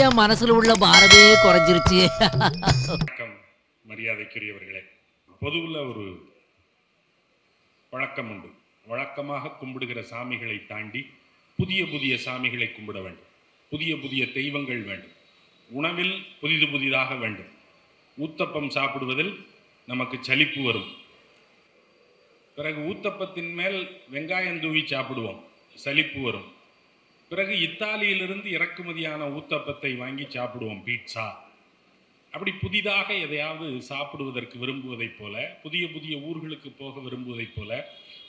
என் மனசுல உள்ள பாரமே குறைஞ்சிருச்சு. மரியாதைக்குரியவர்களே, பொதுவில் ஒரு பழக்கம் உண்டு. வழக்கமாக கும்பிடுகிற சாமிகளை தாண்டி புதிய புதிய சாமிகளை கும்பிட வேண்டும். புதிய புதிய தெய்வங்கள் வேண்டும். உணவில் புதிது புதிதாக வேண்டும். ஊத்தப்பம் சாப்பிடுவதில் நமக்கு சலிப்பு வரும். பிறகு ஊத்தப்பத்தின் மேல் வெங்காயம் தூவி சாப்பிடுவோம், சலிப்பு வரும். பிறகு இத்தாலியிலிருந்து இறக்குமதியான ஊத்தப்பத்தை வாங்கி சாப்பிடுவோம், பீட்சா. அப்படி புதிதாக எதையாவது சாப்பிடுவதற்கு விரும்புவதைப் போல, புதிய புதிய ஊர்களுக்கு போக விரும்புவதைப் போல,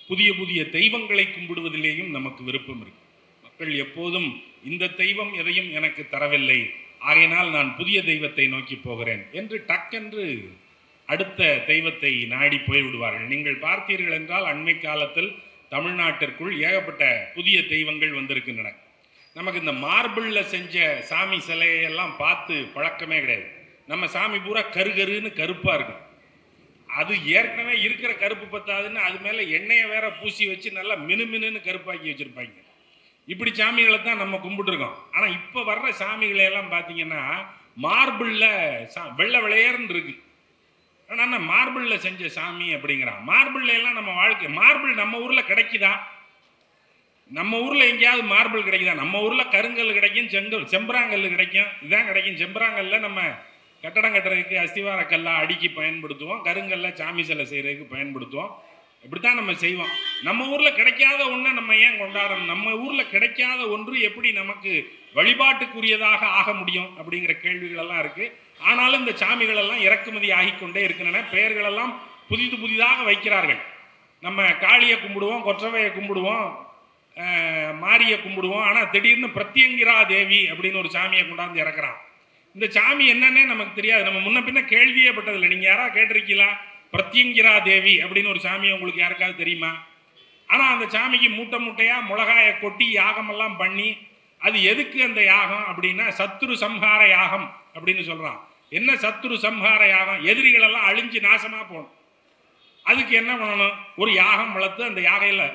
புதிய புதிய தெய்வங்களை கும்பிடுவதிலேயும் நமக்கு விருப்பம் இருக்கு. மக்கள் எப்போதும் இந்த தெய்வம் எதையும் எனக்கு தரவில்லை, ஆகையினால் நான் புதிய தெய்வத்தை நோக்கி போகிறேன் என்று டக்கென்று அடுத்த தெய்வத்தை நாடி போய்விடுவார்கள். நீங்கள் பார்த்தீர்கள் என்றால் அண்மை காலத்தில் தமிழ்நாட்டிற்குள் ஏகப்பட்ட புதிய தெய்வங்கள் வந்திருக்கின்றன. நமக்கு இந்த மார்பிளில் செஞ்ச சாமி சிலையெல்லாம் பார்த்து பழக்கமே கிடையாது. நம்ம சாமி பூரா கருகருன்னு கருப்பாக இருக்கும். அது ஏற்கனவே இருக்கிற கருப்பு பத்தாதுன்னு அது மேலே எண்ணெயை வேற பூசி வச்சு நல்லா மினுமினுன்னு கருப்பாக்கி வச்சுருப்பாங்க. இப்படி சாமிகளை தான் நம்ம கும்பிட்டுருக்கோம். ஆனால் இப்போ வர்ற சாமிகளையெல்லாம் பார்த்தீங்கன்னா மார்பிளில் வெள்ளை விளையர்ன்னு இருக்கு. ஆனால் மார்பிளில் செஞ்ச சாமி அப்படிங்கிறான். மார்பிளில் எல்லாம் நம்ம வாழ்க்கை, மார்பிள் நம்ம ஊரில் கிடைக்குதா? நம்ம ஊரில் எங்கேயாவது மார்பிள் கிடைக்குதா? நம்ம ஊரில் கருங்கல் கிடைக்கும், செம்பராங்கல் கிடைக்கும். இதுதான் கிடைக்கும். செம்பராங்கல்ல நம்ம கட்டடம் கட்டுறதுக்கு அஸ்திவார கல்லாக அடிக்கி பயன்படுத்துவோம், கருங்கல்ல சாமி சிலை செய்கிறதுக்கு பயன்படுத்துவோம். இப்படித்தான் நம்ம செய்வோம். நம்ம ஊரில் கிடைக்காத ஒன்றை நம்ம ஏன் கொண்டாடணும்? நம்ம ஊரில் கிடைக்காத ஒன்று எப்படி நமக்கு வழிபாட்டுக்குரியதாக ஆக முடியும் அப்படிங்கிற கேள்விகளெல்லாம் இருக்குது. ஆனாலும் இந்த சாமிகளெல்லாம் இறக்குமதி ஆகிக்கொண்டே இருக்கின்றன. பெயர்களெல்லாம் புதிது புதிதாக வைக்கிறார்கள். நம்ம காளியை கும்பிடுவோம், கொற்றவையை கும்பிடுவோம், மாரியை கும்பிடுவோம். ஆனால் திடீர்னு பிரத்யங்கிரா தேவி அப்படின்னு ஒரு சாமியை கொண்டாந்து இறக்குறான். இந்த சாமி என்னன்னே நமக்கு தெரியாது. நம்ம முன்ன பின்ன கேள்வியே பட்டதில்லை. நீங்கள் யாராவது கேட்டிருக்கீங்களா? பிரத்யங்கிரா தேவி அப்படின்னு ஒரு சாமி உங்களுக்கு யாருக்காவது தெரியுமா? ஆனால் அந்த சாமிக்கு மூட்டை மூட்டையாக மிளகாயை கொட்டி யாகமெல்லாம் பண்ணி, அது எதுக்கு அந்த யாகம் அப்படின்னா சத்துரு சம்ஹார யாகம் அப்படின்னு சொல்கிறான். என்ன சத்துரு சம்ஹார யாகம்? எதிரிகளெல்லாம் அழிஞ்சு நாசமாக போகணும். அதுக்கு என்ன பண்ணணும்? ஒரு யாகம் வளர்த்து அந்த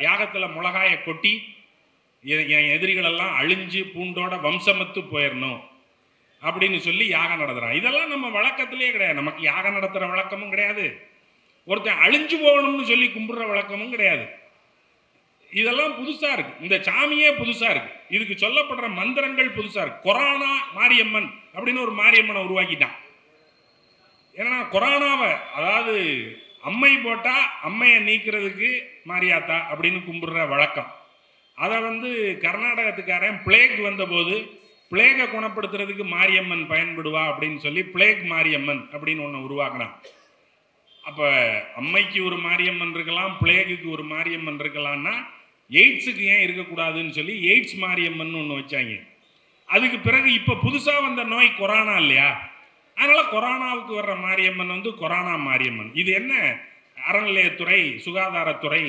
யாகத்தில் மிளகாயை கொட்டி என் எதிரிகளெல்லாம் அழிஞ்சு பூண்டோட வம்சமத்து போயிடணும் அப்படின்னு சொல்லி யாகம் நடத்துகிறான். இதெல்லாம் நம்ம வழக்கத்திலே கிடையாது. நமக்கு யாகம் நடத்துகிற வழக்கமும் கிடையாது, ஒருத்தன் அழிஞ்சு போகணும்னு சொல்லி கும்பிடுற வழக்கமும் கிடையாது. இதெல்லாம் புதுசாக இருக்குது. இந்த சாமியே புதுசாக இருக்குது. இதுக்கு சொல்லப்படுற மந்திரங்கள் புதுசாக இருக்குது. கொரோனா மாரியம்மன் அப்படின்னு ஒரு மாரியம்மனை உருவாக்கிட்டான். ஏன்னா கொரோனாவை, அதாவது அம்மை போட்டால் அம்மையை நீக்கிறதுக்கு மாரியாத்தா அப்படின்னு கும்பிடுற வழக்கம். அதை கர்நாடகத்துக்காரன் பிளேக் வந்தபோது பிளேகை குணப்படுத்துறதுக்கு மாரியம்மன் பயன்படுவா அப்படின்னு சொல்லி பிளேக் மாரியம்மன் அப்படின்னு ஒன்று உருவாக்குனான். அப்போ அம்மைக்கு ஒரு மாரியம்மன் இருக்கலாம், பிளேகுக்கு ஒரு மாரியம்மன் இருக்கலாம்னா எய்ட்ஸுக்கு ஏன் இருக்கக்கூடாதுன்னு சொல்லி எய்ட்ஸ் மாரியம்மன் ஒன்று வச்சாங்க. அதுக்கு பிறகு இப்போ புதுசாக வந்த நோய் கொரோனா இல்லையா? அதனால் கொரோனாவுக்கு வர்ற மாரியம்மன் கொரோனா மாரியம்மன். இது என்ன? அறநிலையத்துறை, சுகாதாரத்துறை,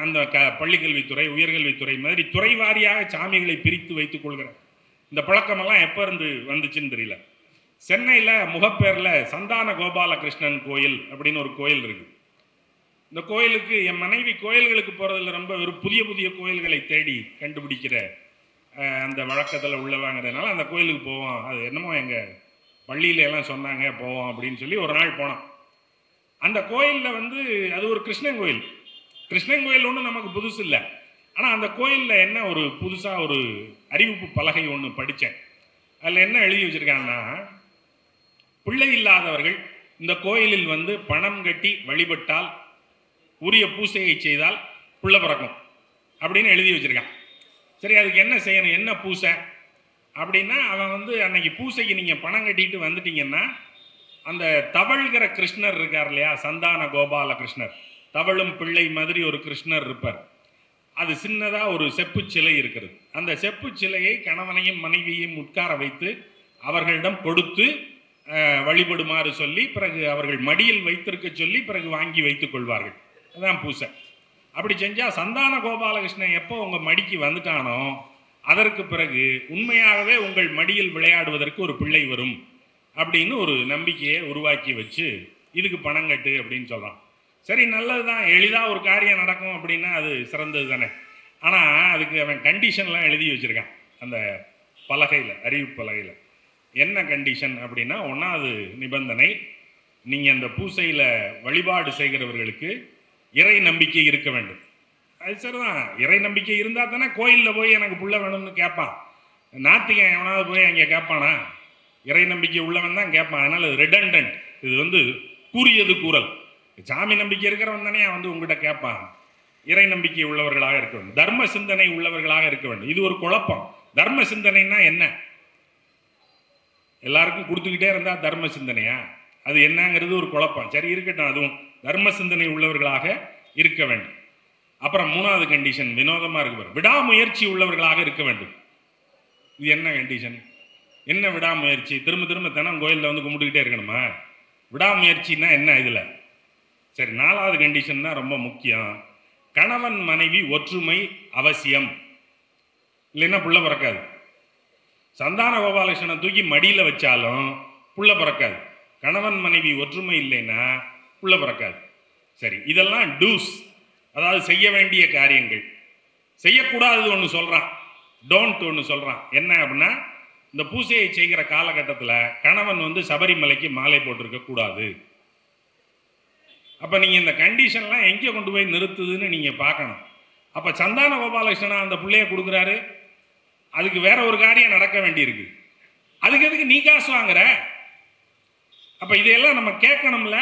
அந்த பள்ளிக்கல்வித்துறை, உயர்கல்வித்துறை மாதிரி துறை வாரியாக சாமிகளை பிரித்து வைத்துக் கொள்கிற இந்த பழக்கமெல்லாம் எப்போ இருந்து வந்துச்சுன்னு தெரியல. சென்னையில் முகப்பேரில் சந்தான கோபாலகிருஷ்ணன் கோயில் அப்படின்னு ஒரு கோயில் இருக்குது. இந்த கோயிலுக்கு என் மனைவி கோயில்களுக்கு போகிறதுல ரொம்ப ஒரு புதிய புதிய கோயில்களை தேடி கண்டுபிடிக்கிற அந்த வழக்கத்தில் உள்ளவாங்கிறதுனால அந்த கோயிலுக்கு போவோம். அது என்னமோ எங்கள் பள்ளியில எல்லாம் சொன்னாங்க போவோம் அப்படின்னு சொல்லி ஒரு நாள் போனோம். அந்த கோயிலில் அது ஒரு கிருஷ்ணன் கோயில். கிருஷ்ணன் கோயில் ஒன்றும் நமக்கு புதுசு இல்லை. ஆனால் அந்த கோயிலில் என்ன ஒரு புதுசாக ஒரு அறிவிப்பு பலகை ஒன்று படித்தேன். அதில் என்ன எழுதி வச்சுருக்காங்கன்னா, பிள்ளை இல்லாதவர்கள் இந்த கோயிலில் பணம் கட்டி வழிபட்டால், உரிய பூசையை செய்தால் பிள்ளை பிறக்கும் அப்படின்னு எழுதி வச்சுருக்கான். சரி, அதுக்கு என்ன செய்யணும்? என்ன பூசை அப்படின்னா, அவன் அன்னைக்கு பூசைக்கு நீங்கள் பணம் கட்டிட்டு வந்துட்டீங்கன்னா, அந்த தவழ்கிற கிருஷ்ணர் இருக்கார் இல்லையா, சந்தான கோபால கிருஷ்ணர், தவழும் பிள்ளை மாதிரி ஒரு கிருஷ்ணர் இருப்பார். அது சின்னதாக ஒரு செப்பு சிலை இருக்கிறது. அந்த செப்பு சிலையை கணவனையும் மனைவியையும் உட்கார வைத்து அவர்களிடம் கொடுத்து வழிபடுமாறு சொல்லி, பிறகு அவர்கள் மடியில் வைத்திருக்க சொல்லி பிறகு வாங்கி வைத்துக் கொள்வார்கள். அதுதான் பூசை. அப்படி செஞ்சால் சந்தான கோபாலகிருஷ்ணன் எப்போ உங்கள் மடிக்கு வந்துட்டானோ அதற்கு பிறகு உண்மையாகவே உங்கள் மடியில் விளையாடுவதற்கு ஒரு பிள்ளை வரும் அப்படின்னு ஒரு நம்பிக்கையை உருவாக்கி வச்சு இதுக்கு பணம் கட்டு அப்படின்னு சொல்கிறான். சரி, நல்லது தான், எளிதாக ஒரு காரியம் நடக்கும் அப்படின்னா அது சிறந்தது தானே. ஆனால் அதுக்கு அவன் கண்டிஷன்லாம் எழுதி வச்சுருக்கான். அந்த பலகையில், அறிவிப்பு பலகையில். என்ன கண்டிஷன் அப்படின்னா, 1வது நிபந்தனை, நீங்கள் அந்த பூசையில் வழிபாடு செய்கிறவர்களுக்கு இறை நம்பிக்கை இருக்க வேண்டும். அது சரிதான், இறை நம்பிக்கை இருந்தால் தானே கோயிலில் போய் எனக்கு புள்ள வேணும்னு கேட்பான். நாத்திகன் எவனாவது போய் அங்கே கேட்பானா? இறை நம்பிக்கை உள்ளவன் தான் கேட்பான். அதனால் இது ரெடண்டன்ட், இது வந்து கூறியது கூறல். சாமி நம்பிக்கை இருக்கிறவன் தானே வந்து உங்ககிட்ட கேட்பான். இறை நம்பிக்கை உள்ளவர்களாக இருக்க வேண்டும், தர்ம சிந்தனை உள்ளவர்களாக இருக்க வேண்டும். இது ஒரு குழப்பம். தர்ம சிந்தனைன்னா என்ன? எல்லாருக்கும் கொடுத்துக்கிட்டே இருந்தால் தர்ம சிந்தனையா? அது என்னங்கிறது ஒரு குழப்பம். சரி, இருக்கட்டும், அதுவும் தர்ம சிந்தனை உள்ளவர்களாக இருக்க வேண்டும். அப்புறம் 3வது கண்டிஷன் வினோதமாக இருக்கு, விடாமுயற்சி உள்ளவர்களாக இருக்க வேண்டும். இது என்ன கண்டிஷன்? என்ன விடாமுயற்சி? திரும்ப திரும்ப தினம் கோயிலில் வந்து கும்பிட்டுக்கிட்டே இருக்கணுமா? விடாமுயற்சின்னா என்ன இதில்? சரி, 4வது கண்டிஷன் தான் ரொம்ப முக்கியம். கணவன் மனைவி ஒற்றுமை அவசியம், இல்லைன்னா புள்ள பிறக்காது. சந்தான கோபாலகிருஷ்ணனை தூக்கி மடியில் வச்சாலும் புள்ள பிறக்காது. கணவன் மனைவி ஒற்றுமை இல்லைன்னா புள்ள பிறக்காது. சரி, இதெல்லாம் டூஸ், அதாவது செய்ய வேண்டிய காரியங்கள். செய்யக்கூடாது ஒன்று சொல்கிறான், டோன்ட் ஒன்று சொல்கிறான். என்ன அப்படின்னா, இந்த பூசையை செய்கிற காலகட்டத்தில் கணவன் வந்து சபரிமலைக்கு மாலை போட்டிருக்க கூடாது. அப்போ நீங்கள் இந்த கண்டிஷன்லாம் எங்கே கொண்டு போய் நிறுத்துதுன்னு நீங்கள் பார்க்கணும். அப்போ சந்தான கோபாலகிருஷ்ணன் அந்த பிள்ளைய கொடுக்குறாரு, அதுக்கு வேற ஒரு காரியம் நடக்க வேண்டியிருக்கு. அதுக்கு எதுக்கு நீ காசு வாங்குற? அப்போ இதையெல்லாம் நம்ம கேட்கணும்ல.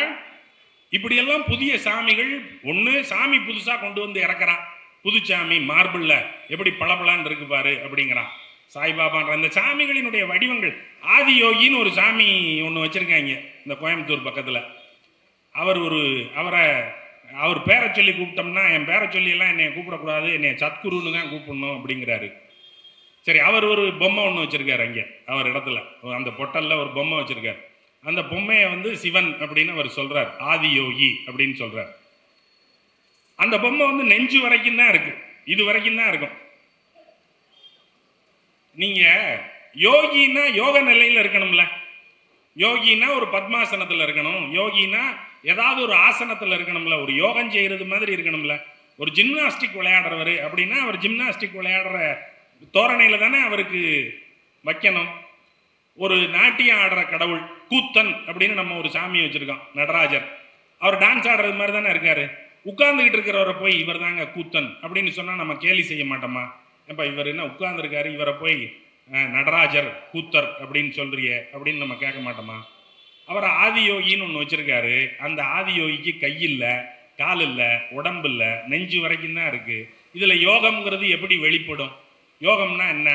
இப்படியெல்லாம் புதிய சாமிகள், ஒன்று சாமி புதுசாக கொண்டு வந்து இறக்குறான், புதுச்சாமி மார்பிளில் எப்படி பளபளன்னு இருக்கு பாரு அப்படிங்கிறான். சாய்பாபான்ற இந்த சாமிகளினுடைய வடிவங்கள். ஆதியோகின்னு ஒரு சாமி ஒன்று வச்சுருக்காங்க இந்த கோயம்புத்தூர் பக்கத்தில். அவர் பேரை சொல்லி கூப்பிட்டோம்னா, என் பேரை சொல்லியெல்லாம் என்னை கூப்பிடக்கூடாது, என்னை சத்குருன்னு தான் கூப்பிடணும் அப்படிங்கிறாரு. சரி, அவர் ஒரு பொம்மை ஒன்று வச்சுருக்காரு அங்கே அவர் இடத்துல, அந்த பொட்டலில் ஒரு பொம்மை வச்சுருக்கார். அந்த பொம்மையை வந்து சிவன் அப்படின்னு அவர் சொல்கிறார், ஆதியோகி அப்படின்னு சொல்கிறார். அந்த பொம்மை வந்து நெஞ்சு வரைக்கும் தான் இருக்குது, இது வரைக்கும் தான் இருக்கும். நீங்கள் யோகின்னா யோக நிலையில் இருக்கணும்ல. யோகினா ஒரு பத்மாசனத்தில் இருக்கணும், யோகினா ஏதாவது ஒரு ஆசனத்தில் இருக்கணும்ல, ஒரு யோகம் செய்கிறது மாதிரி இருக்கணும்ல. ஒரு ஜிம்னாஸ்டிக் விளையாடுறவர் அப்படின்னா அவர் ஜிம்னாஸ்டிக் விளையாடுற தோரணையில் தானே அவருக்கு வைக்கணும். ஒரு நாட்டியம் ஆடுற கடவுள் கூத்தன் அப்படின்னு நம்ம ஒரு சாமியை வச்சுருக்கோம், நடராஜர். அவர் டான்ஸ் ஆடுறது மாதிரி தானே இருக்கார். உட்கார்ந்துக்கிட்டு இருக்கிறவரை போய் இவர் தாங்க கூத்தன் அப்படின்னு சொன்னால் நம்ம கேலி செய்ய மாட்டோமா? இப்போ இவர் என்ன உட்கார்ந்துருக்காரு, இவரை போய் நடராஜர் கூத்தர் அப்படின்னு சொல்றியே அப்படின்னு நம்ம கேட்க மாட்டோமா? அவர் ஆதியோகின்னு ஒன்று வச்சுருக்காரு. அந்த ஆதியோகிக்கு கையில்லை, கால் இல்லை, உடம்பு இல்லை, நெஞ்சு வரைக்கும் தான் இருக்குது. இதில் யோகம்ங்கிறது எப்படி வெளிப்படும்? யோகம்னா என்ன?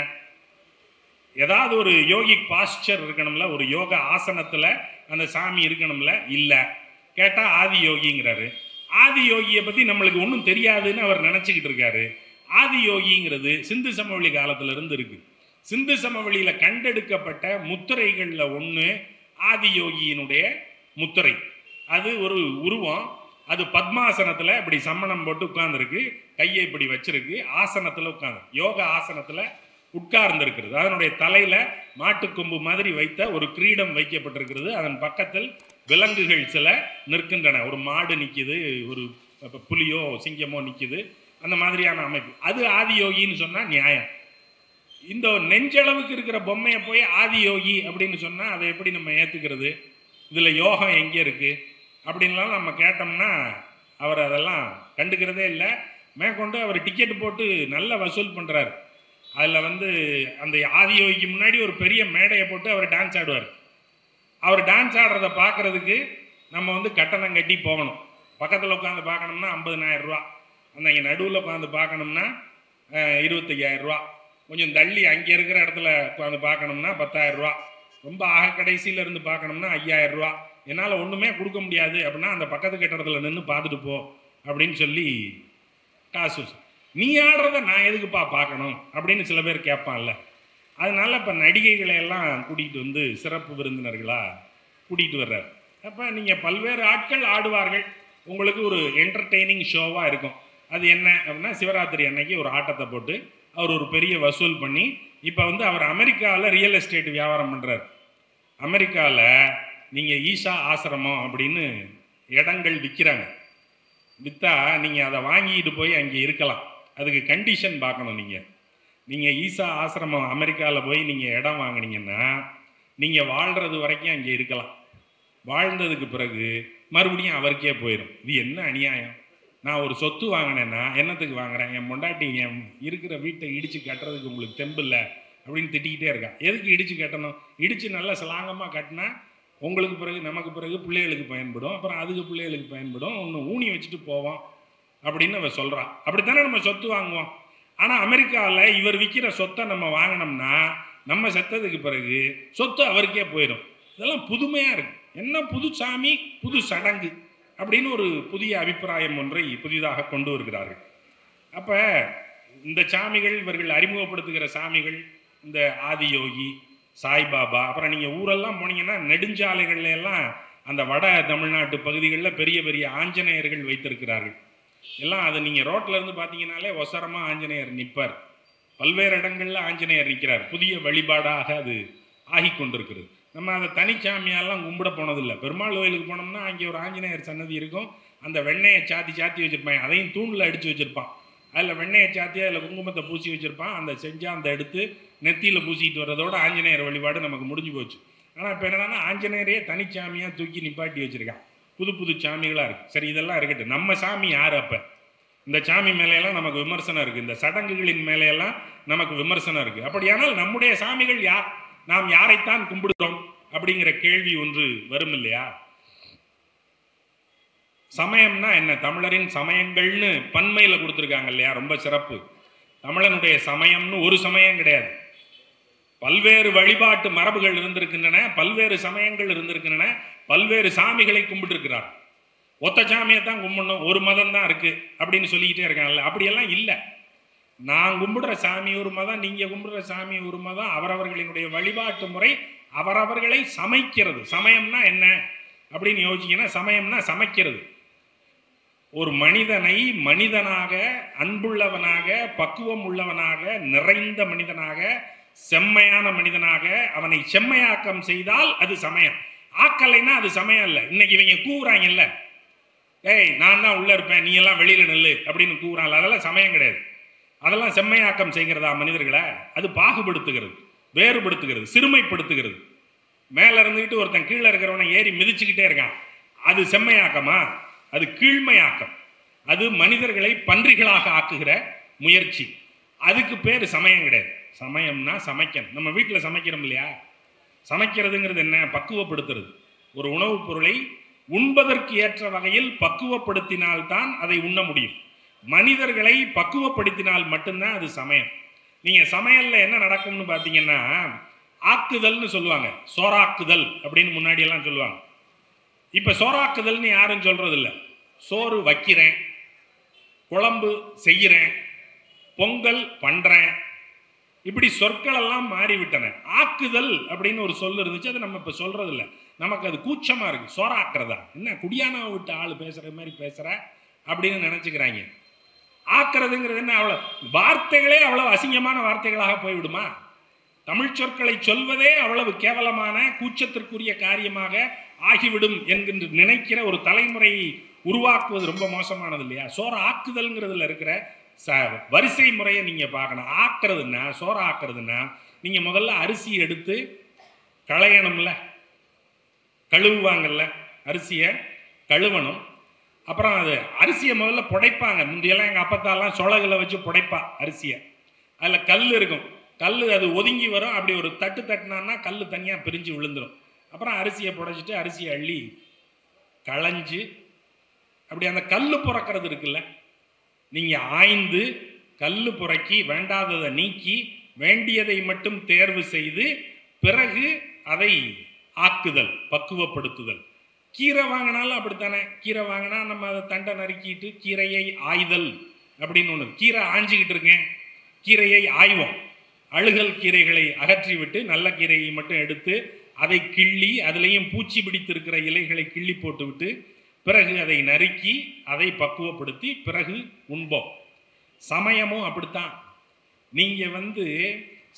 ஏதாவது ஒரு யோகிக் பாஸ்டர் இருக்கணும்ல, ஒரு யோக ஆசனத்தில் அந்த சாமி இருக்கணும்ல. இல்லை, கேட்டால் ஆதி யோகிங்கிறாரு. ஆதி யோகியை பற்றி நம்மளுக்கு ஒன்றும் தெரியாதுன்னு அவர் நினச்சிக்கிட்டு இருக்காரு. ஆதி யோகிங்கிறது சிந்து சமவெளி காலத்திலிருந்து இருக்குது. சிந்து சமவெளியில் கண்டெடுக்கப்பட்ட முத்திரைகளில் ஒன்று ஆதியோகியினுடைய முத்திரை. அது ஒரு உருவம், அது பத்மாசனத்தில் இப்படி சம்மணம் போட்டு உட்கார்ந்துருக்கு, கையை இப்படி வச்சிருக்கு, ஆசனத்தில் உட்கார்ந்து யோக ஆசனத்தில் உட்கார்ந்துருக்கிறது. அதனுடைய தலையில் மாட்டுக்கொம்பு மாதிரி வைத்த ஒரு கிரீடம் வைக்கப்பட்டிருக்கிறது. அதன் பக்கத்தில் விலங்குகள் சில நிற்கின்றன. ஒரு மாடு நிற்கிது, ஒரு புலியோ சிங்கமோ நிற்கிது, அந்த மாதிரியான அமைப்பு. அது ஆதியோகின்னு சொன்னால் நியாயம். இந்த நெஞ்சளவுக்கு இருக்கிற பொம்மையை போய் ஆதியோகி அப்படின்னு சொன்னால் அதை எப்படி நம்ம ஏற்றுக்கிறது? இதில் யோகம் எங்கே இருக்குது அப்படின்லாம் நம்ம கேட்டோம்னா அவர் அதெல்லாம் கண்டுக்கிறதே இல்லை. மேற்கொண்டு அவர் டிக்கெட்டு போட்டு நல்ல வசூல் பண்ணுறாரு. அதில் வந்து அந்த ஆதியோகிக்கு முன்னாடி ஒரு பெரிய மேடையை போட்டு அவர் டான்ஸ் ஆடுவார். அவர் டான்ஸ் ஆடுறதை பார்க்குறதுக்கு நம்ம வந்து கட்டணம் கட்டி போகணும். பக்கத்தில் உட்காந்து பார்க்கணும்னா 50,000 ரூபா, அந்த இங்கே நடுவில் உட்காந்து பார்க்கணும்னா 25,000 ரூபா, கொஞ்சம் தள்ளி அங்கே இருக்கிற இடத்துல உட்காந்து பார்க்கணும்னா 10,000 ரூபா, ரொம்ப ஆக கடைசியில் இருந்து பார்க்கணும்னா 5,000 ரூபா. என்னால் ஒன்றுமே கொடுக்க முடியாது அப்படின்னா அந்த பக்கத்து கட்டடத்தில் நின்று பார்த்துட்டு போ அப்படின்னு சொல்லி காசு. நீ ஆடுறத நான் எதுக்குப்பா பார்க்கணும் அப்படின்னு சில பேர் கேட்பான்ல. அதனால இப்போ நடிகைகளை எல்லாம் கூட்டிகிட்டு வந்து சிறப்பு விருந்தினர்களாக கூட்டிகிட்டு வர்றார். அப்போ நீங்கள் பல்வேறு ஆட்கள் ஆடுவார்கள், உங்களுக்கு ஒரு என்டர்டெய்னிங் ஷோவாக இருக்கும். அது என்ன அப்படின்னா, சிவராத்திரி அன்னைக்கு ஒரு ஆட்டத்தை போட்டு அவர் ஒரு பெரிய வசூல் பண்ணி, இப்போ வந்து அவர் அமெரிக்காவில் ரியல் எஸ்டேட் வியாபாரம் பண்ணுறார். அமெரிக்காவில் நீங்கள் ஈஷா ஆசிரமம் அப்படின்னு இடங்கள் விற்கிறாங்க. விற்றா நீங்கள் அதை வாங்கிட்டு போய் அங்கே இருக்கலாம். அதுக்கு கண்டிஷன் பார்க்கணும். நீங்கள் நீங்கள் ஈசா ஆசிரமம் அமெரிக்காவில் போய் நீங்கள் இடம் வாங்கினீங்கன்னா நீங்கள் வாழ்கிறது வரைக்கும் அங்கே இருக்கலாம். வாழ்ந்ததுக்கு பிறகு மறுபடியும் அவருக்கே போயிடும். இது என்ன அநியாயம்? நான் ஒரு சொத்து வாங்கினேன்னா என்னத்துக்கு வாங்குறேன்? என் பொண்டாட்டி என் இருக்கிற வீட்டை இடித்து கட்டுறதுக்கு உங்களுக்கு தெம்பு இல்லை அப்படின்னு திட்டிக்கிட்டே இருக்கா. எதுக்கு இடித்து கட்டணும்? இடித்து நல்லா சலாங்கமாக கட்டினா உங்களுக்கு பிறகு நமக்கு பிறகு பிள்ளைகளுக்கு பயன்படும், அப்புறம் அதுக்கு பிள்ளைகளுக்கு பயன்படும், ஒன்று ஊனி வச்சுட்டு போவோம் அப்படின்னு அவ சொல்கிறா. அப்படித்தானே நம்ம சொத்து வாங்குவோம். ஆனால் அமெரிக்காவில் இவர் விற்கிற சொத்தை நம்ம வாங்கினோம்னா நம்ம செத்ததுக்கு பிறகு சொத்து அவருக்கே போயிடும். இதெல்லாம் புதுமையாக இருக்கு. என்ன புது சாமி புது சடங்கு அப்படின்னு ஒரு புதிய அபிப்பிராயம் ஒன்றை புதிதாக கொண்டு வருகிறார்கள். அப்போ இந்த சாமிகள், இவர்கள் அறிமுகப்படுத்துகிற சாமிகள், இந்த ஆதியோகி, சாய்பாபா, அப்புறம் நீங்கள் ஊரெல்லாம் போனீங்கன்னா நெடுஞ்சாலைகள்ல எல்லாம் அந்த வட தமிழ்நாட்டு பகுதிகளில் பெரிய பெரிய ஆஞ்சநேயர்கள் வைத்திருக்கிறார்கள். எல்லாம் அதை நீங்கள் ரோட்டில் இருந்து பார்த்தீங்கன்னாலே ஒசரமாக ஆஞ்சநேயர் நிற்பார். பல்வேறு இடங்களில் ஆஞ்சநேயர் நிற்கிறார். புதிய வழிபாடாக அது ஆகி கொண்டிருக்கிறது. நம்ம அதை தனிச்சாமியாலாம் கும்பிட போனதில்லை. பெருமாள் கோயிலுக்கு போனோம்னா அங்கே ஒரு ஆஞ்சநேயர் சன்னதி இருக்கும். அந்த வெண்ணெயை சாத்தி சாத்தி வச்சுருப்பான். அதையும் தூணில் அடித்து வச்சுருப்பான். அதில் வெண்ணெயை சாத்தி அதில் குங்குமத்தை பூசி வச்சுருப்பான். அந்த செஞ்சால் அந்த எடுத்து நெத்தியில் பூசிட்டு வர்றதோட ஆஞ்சநேயர் வழிபாடு நமக்கு முடிஞ்சு போச்சு. ஆனால் இப்போ என்னன்னா ஆஞ்சநேயரையே தனிச்சாமியாக தூக்கி நிப்பாட்டி வச்சுருக்கான். புது புது சாமிகளாக இருக்குது. சரி, இதெல்லாம் இருக்கட்டும். நம்ம சாமி யார்? அப்போ இந்த சாமி மேலையெல்லாம் நமக்கு விமர்சனம் இருக்குது. இந்த சடங்குகளின் மேலையெல்லாம் நமக்கு விமர்சனம் இருக்குது. அப்படியானால் நம்முடைய சாமிகள் யார்? நாம் யாரைத்தான் கும்பிடுகிறோம் அப்படிங்கிற கேள்வி ஒன்று வரும் இல்லையா? சமயம்னா என்ன? தமிழரின் சமயங்கள்னு பன்மையில் கொடுத்துருக்காங்க இல்லையா? ரொம்ப சிறப்பு. தமிழனுடைய சமயம்னு ஒரு சமயம் கிடையாது. பல்வேறு வழிபாட்டு மரபுகள் இருந்திருக்கின்றன, பல்வேறு சமயங்கள் இருந்திருக்கின்றன, பல்வேறு சாமிகளை கும்பிட்டுருக்கிறார். ஒத்த சாமியை தான் கும்பிடணும், ஒரு மதம் தான் இருக்கு அப்படின்னு சொல்லிக்கிட்டே இருக்காங்கல்ல. அப்படியெல்லாம் இல்லை. நான் கும்பிடுற சாமி ஒரு மதம், நீங்க கும்பிடுற சாமி ஒரு மதம். அவரவர்களினுடைய வழிபாட்டு முறை அவரவர்களை சமைக்கிறது. சமயம்னா என்ன அப்படின்னு யோசிச்சீங்கன்னா, சமயம்னா சமைக்கிறது. ஒரு மனிதனை மனிதனாக, அன்புள்ளவனாக, பக்குவம் உள்ளவனாக, நிறைந்த மனிதனாக, செம்மையான மனிதனாக அவனை செம்மையாக்கம் செய்தால் அது சமயம். ஆக்கலைன்னா அது சமயம் இல்லை. இன்னைக்கு இவங்க கூவுறாங்கல்ல, ஏய் நான் தான் உள்ள இருப்பேன், நீ எல்லாம் வெளியில நெல்லு அப்படின்னு கூவுறாங்கல்ல, அதெல்லாம் சமயம் கிடையாது. அதெல்லாம் செம்மையாக்கம் செய்கிறதா மனிதர்களை? அது பாகுபடுத்துகிறது, வேறுபடுத்துகிறது, சிறுமைப்படுத்துகிறது. மேல இருந்துக்கிட்டு ஒருத்தன் கீழே இருக்கிறவனை ஏறி மிதிச்சுக்கிட்டே இருக்கான். அது செம்மையாக்கமா? அது கீழ்மையாக்கம். அது மனிதர்களை பன்றிகளாக ஆக்குகிற முயற்சி. அதுக்கு பேர் சமயம் கிடையாது. சமயம்னா சமைக்கணும். நம்ம வீட்டில் சமைக்கிறோம் இல்லையா? சமைக்கிறதுங்கிறது என்ன? பக்குவப்படுத்துறது. ஒரு உணவுப் பொருளை உண்பதற்கு ஏற்ற வகையில் பக்குவப்படுத்தினால்தான் அதை உண்ண முடியும். மனிதர்களை பக்குவப்படுத்தினால் மட்டும்தான் அது சமயம். நீங்க சமையல்ல என்ன நடக்கும்னு பார்த்தீங்கன்னா, ஆக்குதல்னு சொல்லுவாங்க. சோறாக்குதல் அப்படின்னு முன்னாடி எல்லாம் சொல்லுவாங்க. இப்ப சோறாக்குதல்னு யாரும் சொல்றது இல்லை. சோறு வைக்கிறேன், குழம்பு செய்கிறேன், பொங்கல் பண்றேன், இப்படி சொற்கள் எல்லாம் மாறிவிட்டன. ஆக்குதல் அப்படின்னு ஒரு சொல் இருந்துச்சு, அது நம்ம இப்ப சொல்றது இல்லை. நமக்கு அது கூச்சமா இருக்கு. சோறாக்குறதா என்ன? குடியானா விட்டு ஆள் பேசுற மாதிரி பேசுற அப்படின்னு நினைச்சுக்கிறாங்க. ஆக்குறதுங்கிறது என்ன? அவ்வளவு வார்த்தைகளே அவ்வளவு அசிங்கமான வார்த்தைகளாக போய்விடுமா? தமிழ் சொற்களை சொல்வதே அவ்வளவு கேவலமான கூச்சத்திற்குரிய காரியமாக ஆகிவிடும் என்கின்ற நினைக்கிற ஒரு தலைமுறையை உருவாக்குவது ரொம்ப மோசமானது இல்லையா? சோற ஆக்குதல்ங்கிறதுல இருக்கிற வரிசை முறையை நீங்க பார்க்கணும். ஆக்குறதுன்னா, சோற ஆக்குறதுன்னா, நீங்க முதல்ல அரிசி எடுத்து களையணும்ல, கழுவுவாங்கல்ல, அரிசியை கழுவணும். அப்புறம் அது அரிசியை முதல்ல புடைப்பாங்க. முந்தையெல்லாம் எங்கள் அப்பத்தாலாம் சொலகில் வச்சு புடைப்பா அரிசியை. அதில் கல் இருக்கும். கல் அது ஒதுங்கி வரும். அப்படி ஒரு தட்டு தட்டினான்னா கல் தனியாக பிரிஞ்சு விழுந்துடும். அப்புறம் அரிசியை புடைச்சிட்டு அரிசியை அள்ளி களைஞ்சு அப்படி அந்த கல் புறக்கிறது இருக்குல்ல, நீங்கள் ஆய்ந்து கல் புறக்கி வேண்டாததை நீக்கி வேண்டியதை மட்டும் தேர்வு செய்து பிறகு அதை ஆக்குதல், பக்குவப்படுத்துதல். கீரை வாங்கினாலும் அப்படித்தானே. கீரை வாங்கினா நம்ம அதை தண்டை நறுக்கிட்டு கீரையை ஆய்தல் அப்படின்னு ஒன்று. கீரை ஆஞ்சிக்கிட்டு இருக்கேன், கீரையை ஆய்வோம். அழுகல் கீரைகளை அகற்றிவிட்டு நல்ல கீரையை மட்டும் எடுத்து அதை கிள்ளி, அதுலேயும் பூச்சி பிடித்திருக்கிற இலைகளை கிள்ளி போட்டுவிட்டு பிறகு அதை நறுக்கி அதை பக்குவப்படுத்தி பிறகு உண்போம். சமயமும் அப்படித்தான். நீங்கள்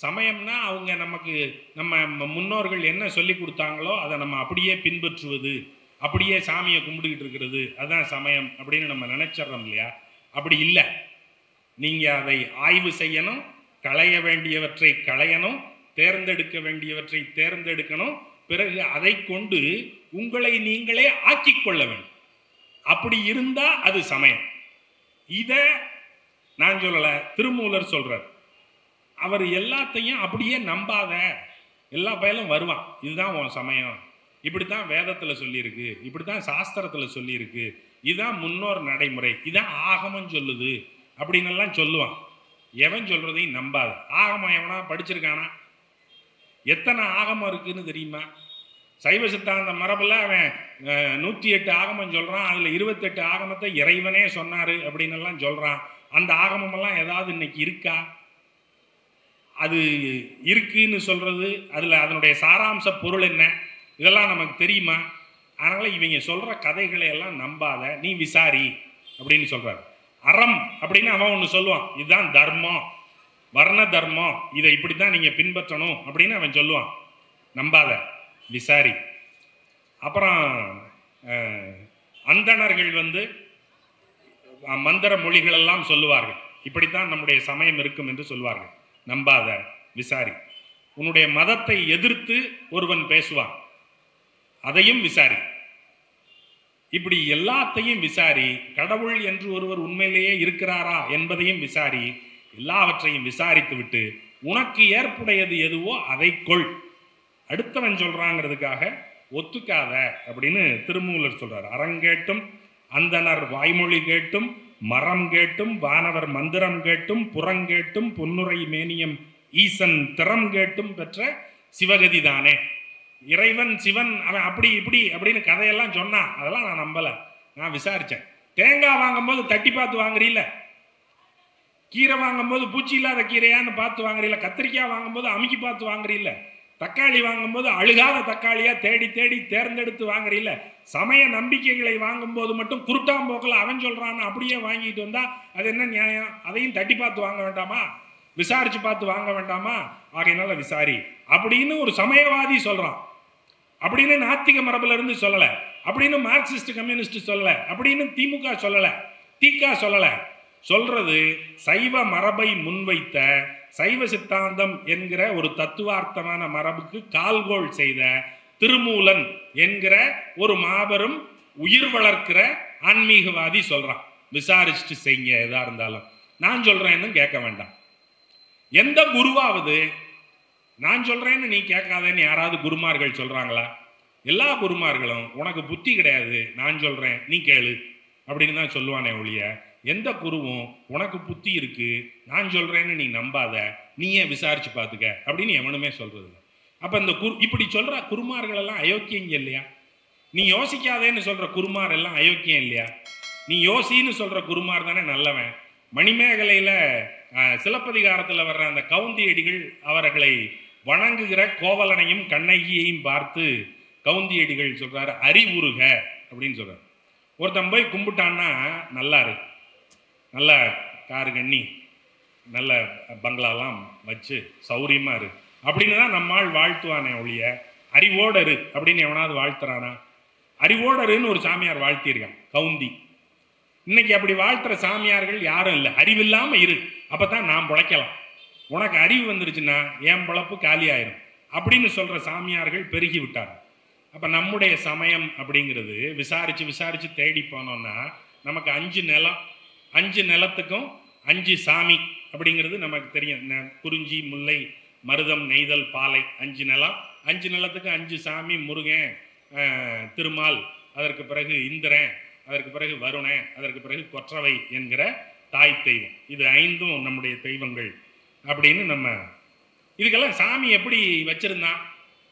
சமயம்னா அவங்க நமக்கு நம்ம முன்னோர்கள் என்ன சொல்லி கொடுத்தாங்களோ அதை நம்ம அப்படியே பின்பற்றுவது, அப்படியே சாமியை கும்பிட்டுக்கிட்டு இருக்கிறது, அதுதான் சமயம் அப்படின்னு நம்ம நினைச்சிடறோம் இல்லையா? அப்படி இல்லை. நீங்கள் அதை ஆய்வு செய்யணும், களைய வேண்டியவற்றை களையணும், தேர்ந்தெடுக்க வேண்டியவற்றை தேர்ந்தெடுக்கணும். பிறகு அதை கொண்டு உங்களை நீங்களே ஆக்கிக் கொள்ள வேண்டும். அப்படி இருந்தா அது சமயம். இத நான் சொல்லல, திருமூலர் சொல்றார். அவர் எல்லாத்தையும் அப்படியே நம்பாத, எல்லா பயலும் வருவான், இதுதான் உன் சமயம், இப்படித்தான் வேதத்துல சொல்லியிருக்கு, இப்படித்தான் சாஸ்திரத்துல சொல்லியிருக்கு, இதுதான் முன்னோர் நடைமுறை, இதான் ஆகமம் சொல்லுது அப்படின்னு எல்லாம் சொல்லுவான். எவன் சொல்றதையும் நம்பாத. ஆகமம் எவனா படிச்சிருக்கானா? எத்தனை ஆகமம் இருக்குன்னு தெரியுமா? சைவ சித்தாந்த மரபுல அவன் 108 ஆகமம் சொல்றான். அதுல 28 ஆகமத்தை இறைவனே சொன்னாரு அப்படின்னு எல்லாம் சொல்றான். அந்த ஆகமம் எல்லாம் ஏதாவது இன்னைக்கு இருக்கா? அது இருக்குன்னு சொல்றது, அதுல அதனுடைய சாராம்ச பொருள் என்ன, இதெல்லாம் நமக்கு தெரியுமா? அதனால இவங்க சொல்ற கதைகளை எல்லாம் நம்பாத, நீ விசாரி அப்படின்னு சொல்றாரு. அறம் அப்படின்னு அவன் ஒன்று சொல்லுவான், இதுதான் தர்மம், வர்ண தர்மம், இதை இப்படித்தான் நீங்க பின்பற்றணும் அப்படின்னு அவன் சொல்லுவான். நம்பாத, விசாரி. அப்புறம் அந்தணர்கள் மந்திர மொழிகள் எல்லாம் சொல்லுவார்கள், இப்படித்தான் நம்முடைய சமயம் இருக்கும் என்று சொல்வார்கள். நம்பாத, விசாரி. உன்னுடைய மதத்தை எதிர்த்து ஒருவன் பேசுவான், அதையும் விசாரி. இப்படி எல்லாத்தையும் விசாரி. கடவுள் என்று ஒருவர் உண்மையிலேயே இருக்கிறாரா என்பதையும் விசாரி. எல்லாவற்றையும் விசாரித்து விட்டு உனக்கு ஏற்புடையது எதுவோ அதை கொள். அடுத்தவன் சொல்றாங்கிறதுக்காக ஒத்துக்காத அப்படின்னு திருமூலர் சொல்றார். அறங்கேட்டும் அந்தனர் வாய்மொழி கேட்டும் மரம் கேட்டும் வானவர் மந்திரம் கேட்டும் புறங்கேட்டும் பொன்னுரை மேனியம் ஈசன் திறம் கேட்டும் பெற்ற சிவகதி தானே. இறைவன் சிவன் அவன் அப்படி இப்படி அப்படின்னு கதையெல்லாம் சொன்னான், அதெல்லாம் நான் நம்பல, நான் விசாரிச்சேன். தேங்காய் வாங்கும் போது தட்டி பார்த்து வாங்குறீல்ல, கீரை வாங்கும் போது பூச்சி இல்லாத கீரையான்னு பார்த்து வாங்குறீல்ல, கத்திரிக்காய் வாங்கும் போது அமுக்கி பார்த்து வாங்குறீல்ல, தக்காளி வாங்கும் போது அழுகாத தக்காளியா தேடி தேடி தேர்ந்தெடுத்து வாங்குறீல்ல, சமய நம்பிக்கைகளை வாங்கும் போது மட்டும் குருட்டாம்போக்கில் அவன் சொல்றான்னு அப்படியே வாங்கிட்டு வந்தா அது என்ன நியாயம்? அதையும் தட்டி பார்த்து வாங்க வேண்டாமா? விசாரிச்சு பார்த்து வாங்க வேண்டாமா? ஆகையினால விசாரி அப்படின்னு ஒரு சமயவாதி சொல்றான். அப்படின்னு நாத்திக மரபுல இருந்து சொல்லல, அப்படின்னு மார்க்சிஸ்ட் கம்யூனிஸ்ட் சொல்லல, அப்படின்னு திமுக சொல்லல, திக சொல்லல. சொல்றது சைவ மரபை முன்வைத்த சைவ சித்தாந்தம் என்கிற ஒரு தத்துவார்த்தமான மரபுக்கு கால்கோள் செய்த திருமூலன் என்கிற ஒரு மாபெரும் உயிர் வளர்க்கிற ஆன்மீகவாதி சொல்றான். விசாரிச்சுட்டு செய்யுங்க, எதா இருந்தாலும் நான் சொல்றேன்னு கேட்க வேண்டாம். எந்த குருவாவது நான் சொல்றேன்னு நீ கேட்காதேன்னு யாராவது குருமார்கள் சொல்றாங்களா? எல்லா குருமார்களும் உனக்கு புத்தி கிடையாது, நான் சொல்றேன் நீ கேளு அப்படின்னு தான் சொல்லுவானே ஒழிய எந்த குருவும் உனக்கு புத்தி இருக்கு, நான் சொல்றேன்னு நீ நம்பாத, நீயே விசாரிச்சு பார்த்துக்க அப்படின்னு எவனுமே சொல்றது இல்லை. அப்ப இந்த இப்படி சொல்ற குருமார்கள் எல்லாம் அயோக்கியங்க இல்லையா? நீ யோசிக்காதேன்னு சொல்ற குருமார் எல்லாம் அயோக்கியம் இல்லையா? நீ யோசின்னு சொல்ற குருமார் தானே நல்லவன். மணிமேகலையில சிலப்பதிகாரத்தில் வர்ற அந்த கவுந்தியடிகள் அவர்களை வணங்குகிற கோவலனையும் கண்ணகியையும் பார்த்து கவுந்தியடிகள் சொல்றாரு, அறிவுருக அப்படின்னு சொல்றாரு. ஒருத்தன் போய் கும்பிட்டான்னா நல்லா இருக்கு, நல்ல காரு கண்ணி நல்ல பங்களாலாம் வச்சு சௌரியமா இரு அப்படின்னு தான் நம்மால் வாழ்த்துவானே ஒழிய அறிவோட இரு அப்படின்னு எவனாவது வாழ்த்துறானா? அறிவோட இருன்னு ஒரு சாமியார் வாழ்த்தியிருக்கான் கவுந்தி. இன்னைக்கு அப்படி வாழ்த்துற சாமியார்கள் யாரும் இல்லை. அறிவில்லாம இரு, அப்பதான் நான் பிழைக்கலாம். உனக்கு அறிவு வந்துருச்சுன்னா என் பிழப்பு காலி ஆயிரும் அப்படின்னு சொல்ற சாமியார்கள் பெருகி விட்டாங்க. அப்ப நம்முடைய சமயம் அப்படிங்கிறது விசாரிச்சு விசாரிச்சு தேடி போனோம்னா நமக்கு 5 நிலம், 5 நிலத்துக்கும் 5 சாமி அப்படிங்கிறது நமக்கு தெரியும். குறிஞ்சி, முல்லை, மருதம், நெய்தல், பாலை 5 நிலம். 5 நிலத்துக்கு 5 சாமி. முருகன், திருமால், அதற்கு பிறகு இந்திரன், அதற்கு பிறகு வருணன், அதற்கு பிறகு கொற்றவை என்கிற தாய் தெய்வம். இது 5ம் நம்முடைய தெய்வங்கள் அப்படின்னு நம்ம இதுக்கெல்லாம் சாமி எப்படி வச்சிருந்தான்?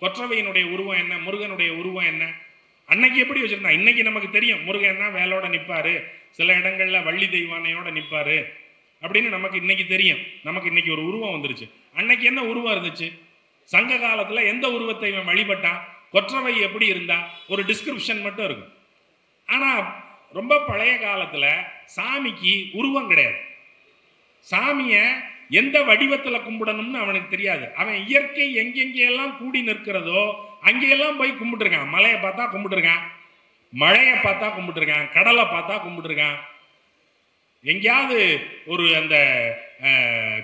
கொற்றவையினுடைய உருவம் என்ன, முருகனுடைய உருவம் என்ன, அன்னைக்கு எப்படி வச்சிருந்தான்? இன்னைக்கு நமக்கு தெரியும் முருகன்னா வேலோட நிற்பாரு, சில இடங்கள்ல வள்ளி தெய்வானையோட நிற்பாரு அப்படின்னு நமக்கு இன்னைக்கு தெரியும். நமக்கு இன்னைக்கு ஒரு உருவம் வந்துருச்சு. அன்னைக்கு என்ன உருவம் இருந்துச்சு? சங்க காலத்துல எந்த உருவத்தை இவன் வழிபட்டான்? கொற்றவை எப்படி இருந்தா? ஒரு டிஸ்கிரிப்ஷன் மட்டும் இருக்கும். ஆனா ரொம்ப பழைய காலத்துல சாமிக்கு உருவம் கிடையாது. சாமிய எந்த வடிவத்துல கும்பிடணும்னு அவனுக்கு தெரியாது. அவன் இயற்கை எங்கெங்கெல்லாம் கூடி நிற்கிறதோ அங்கெல்லாம் போய் கும்பிட்டுருக்கான். மலையை பார்த்தா கும்பிட்டுருக்கான், மழையை பார்த்தா கும்பிட்டுருக்கான், கடலை பார்த்தா கும்பிட்டுருக்கான், எங்கேயாவது ஒரு அந்த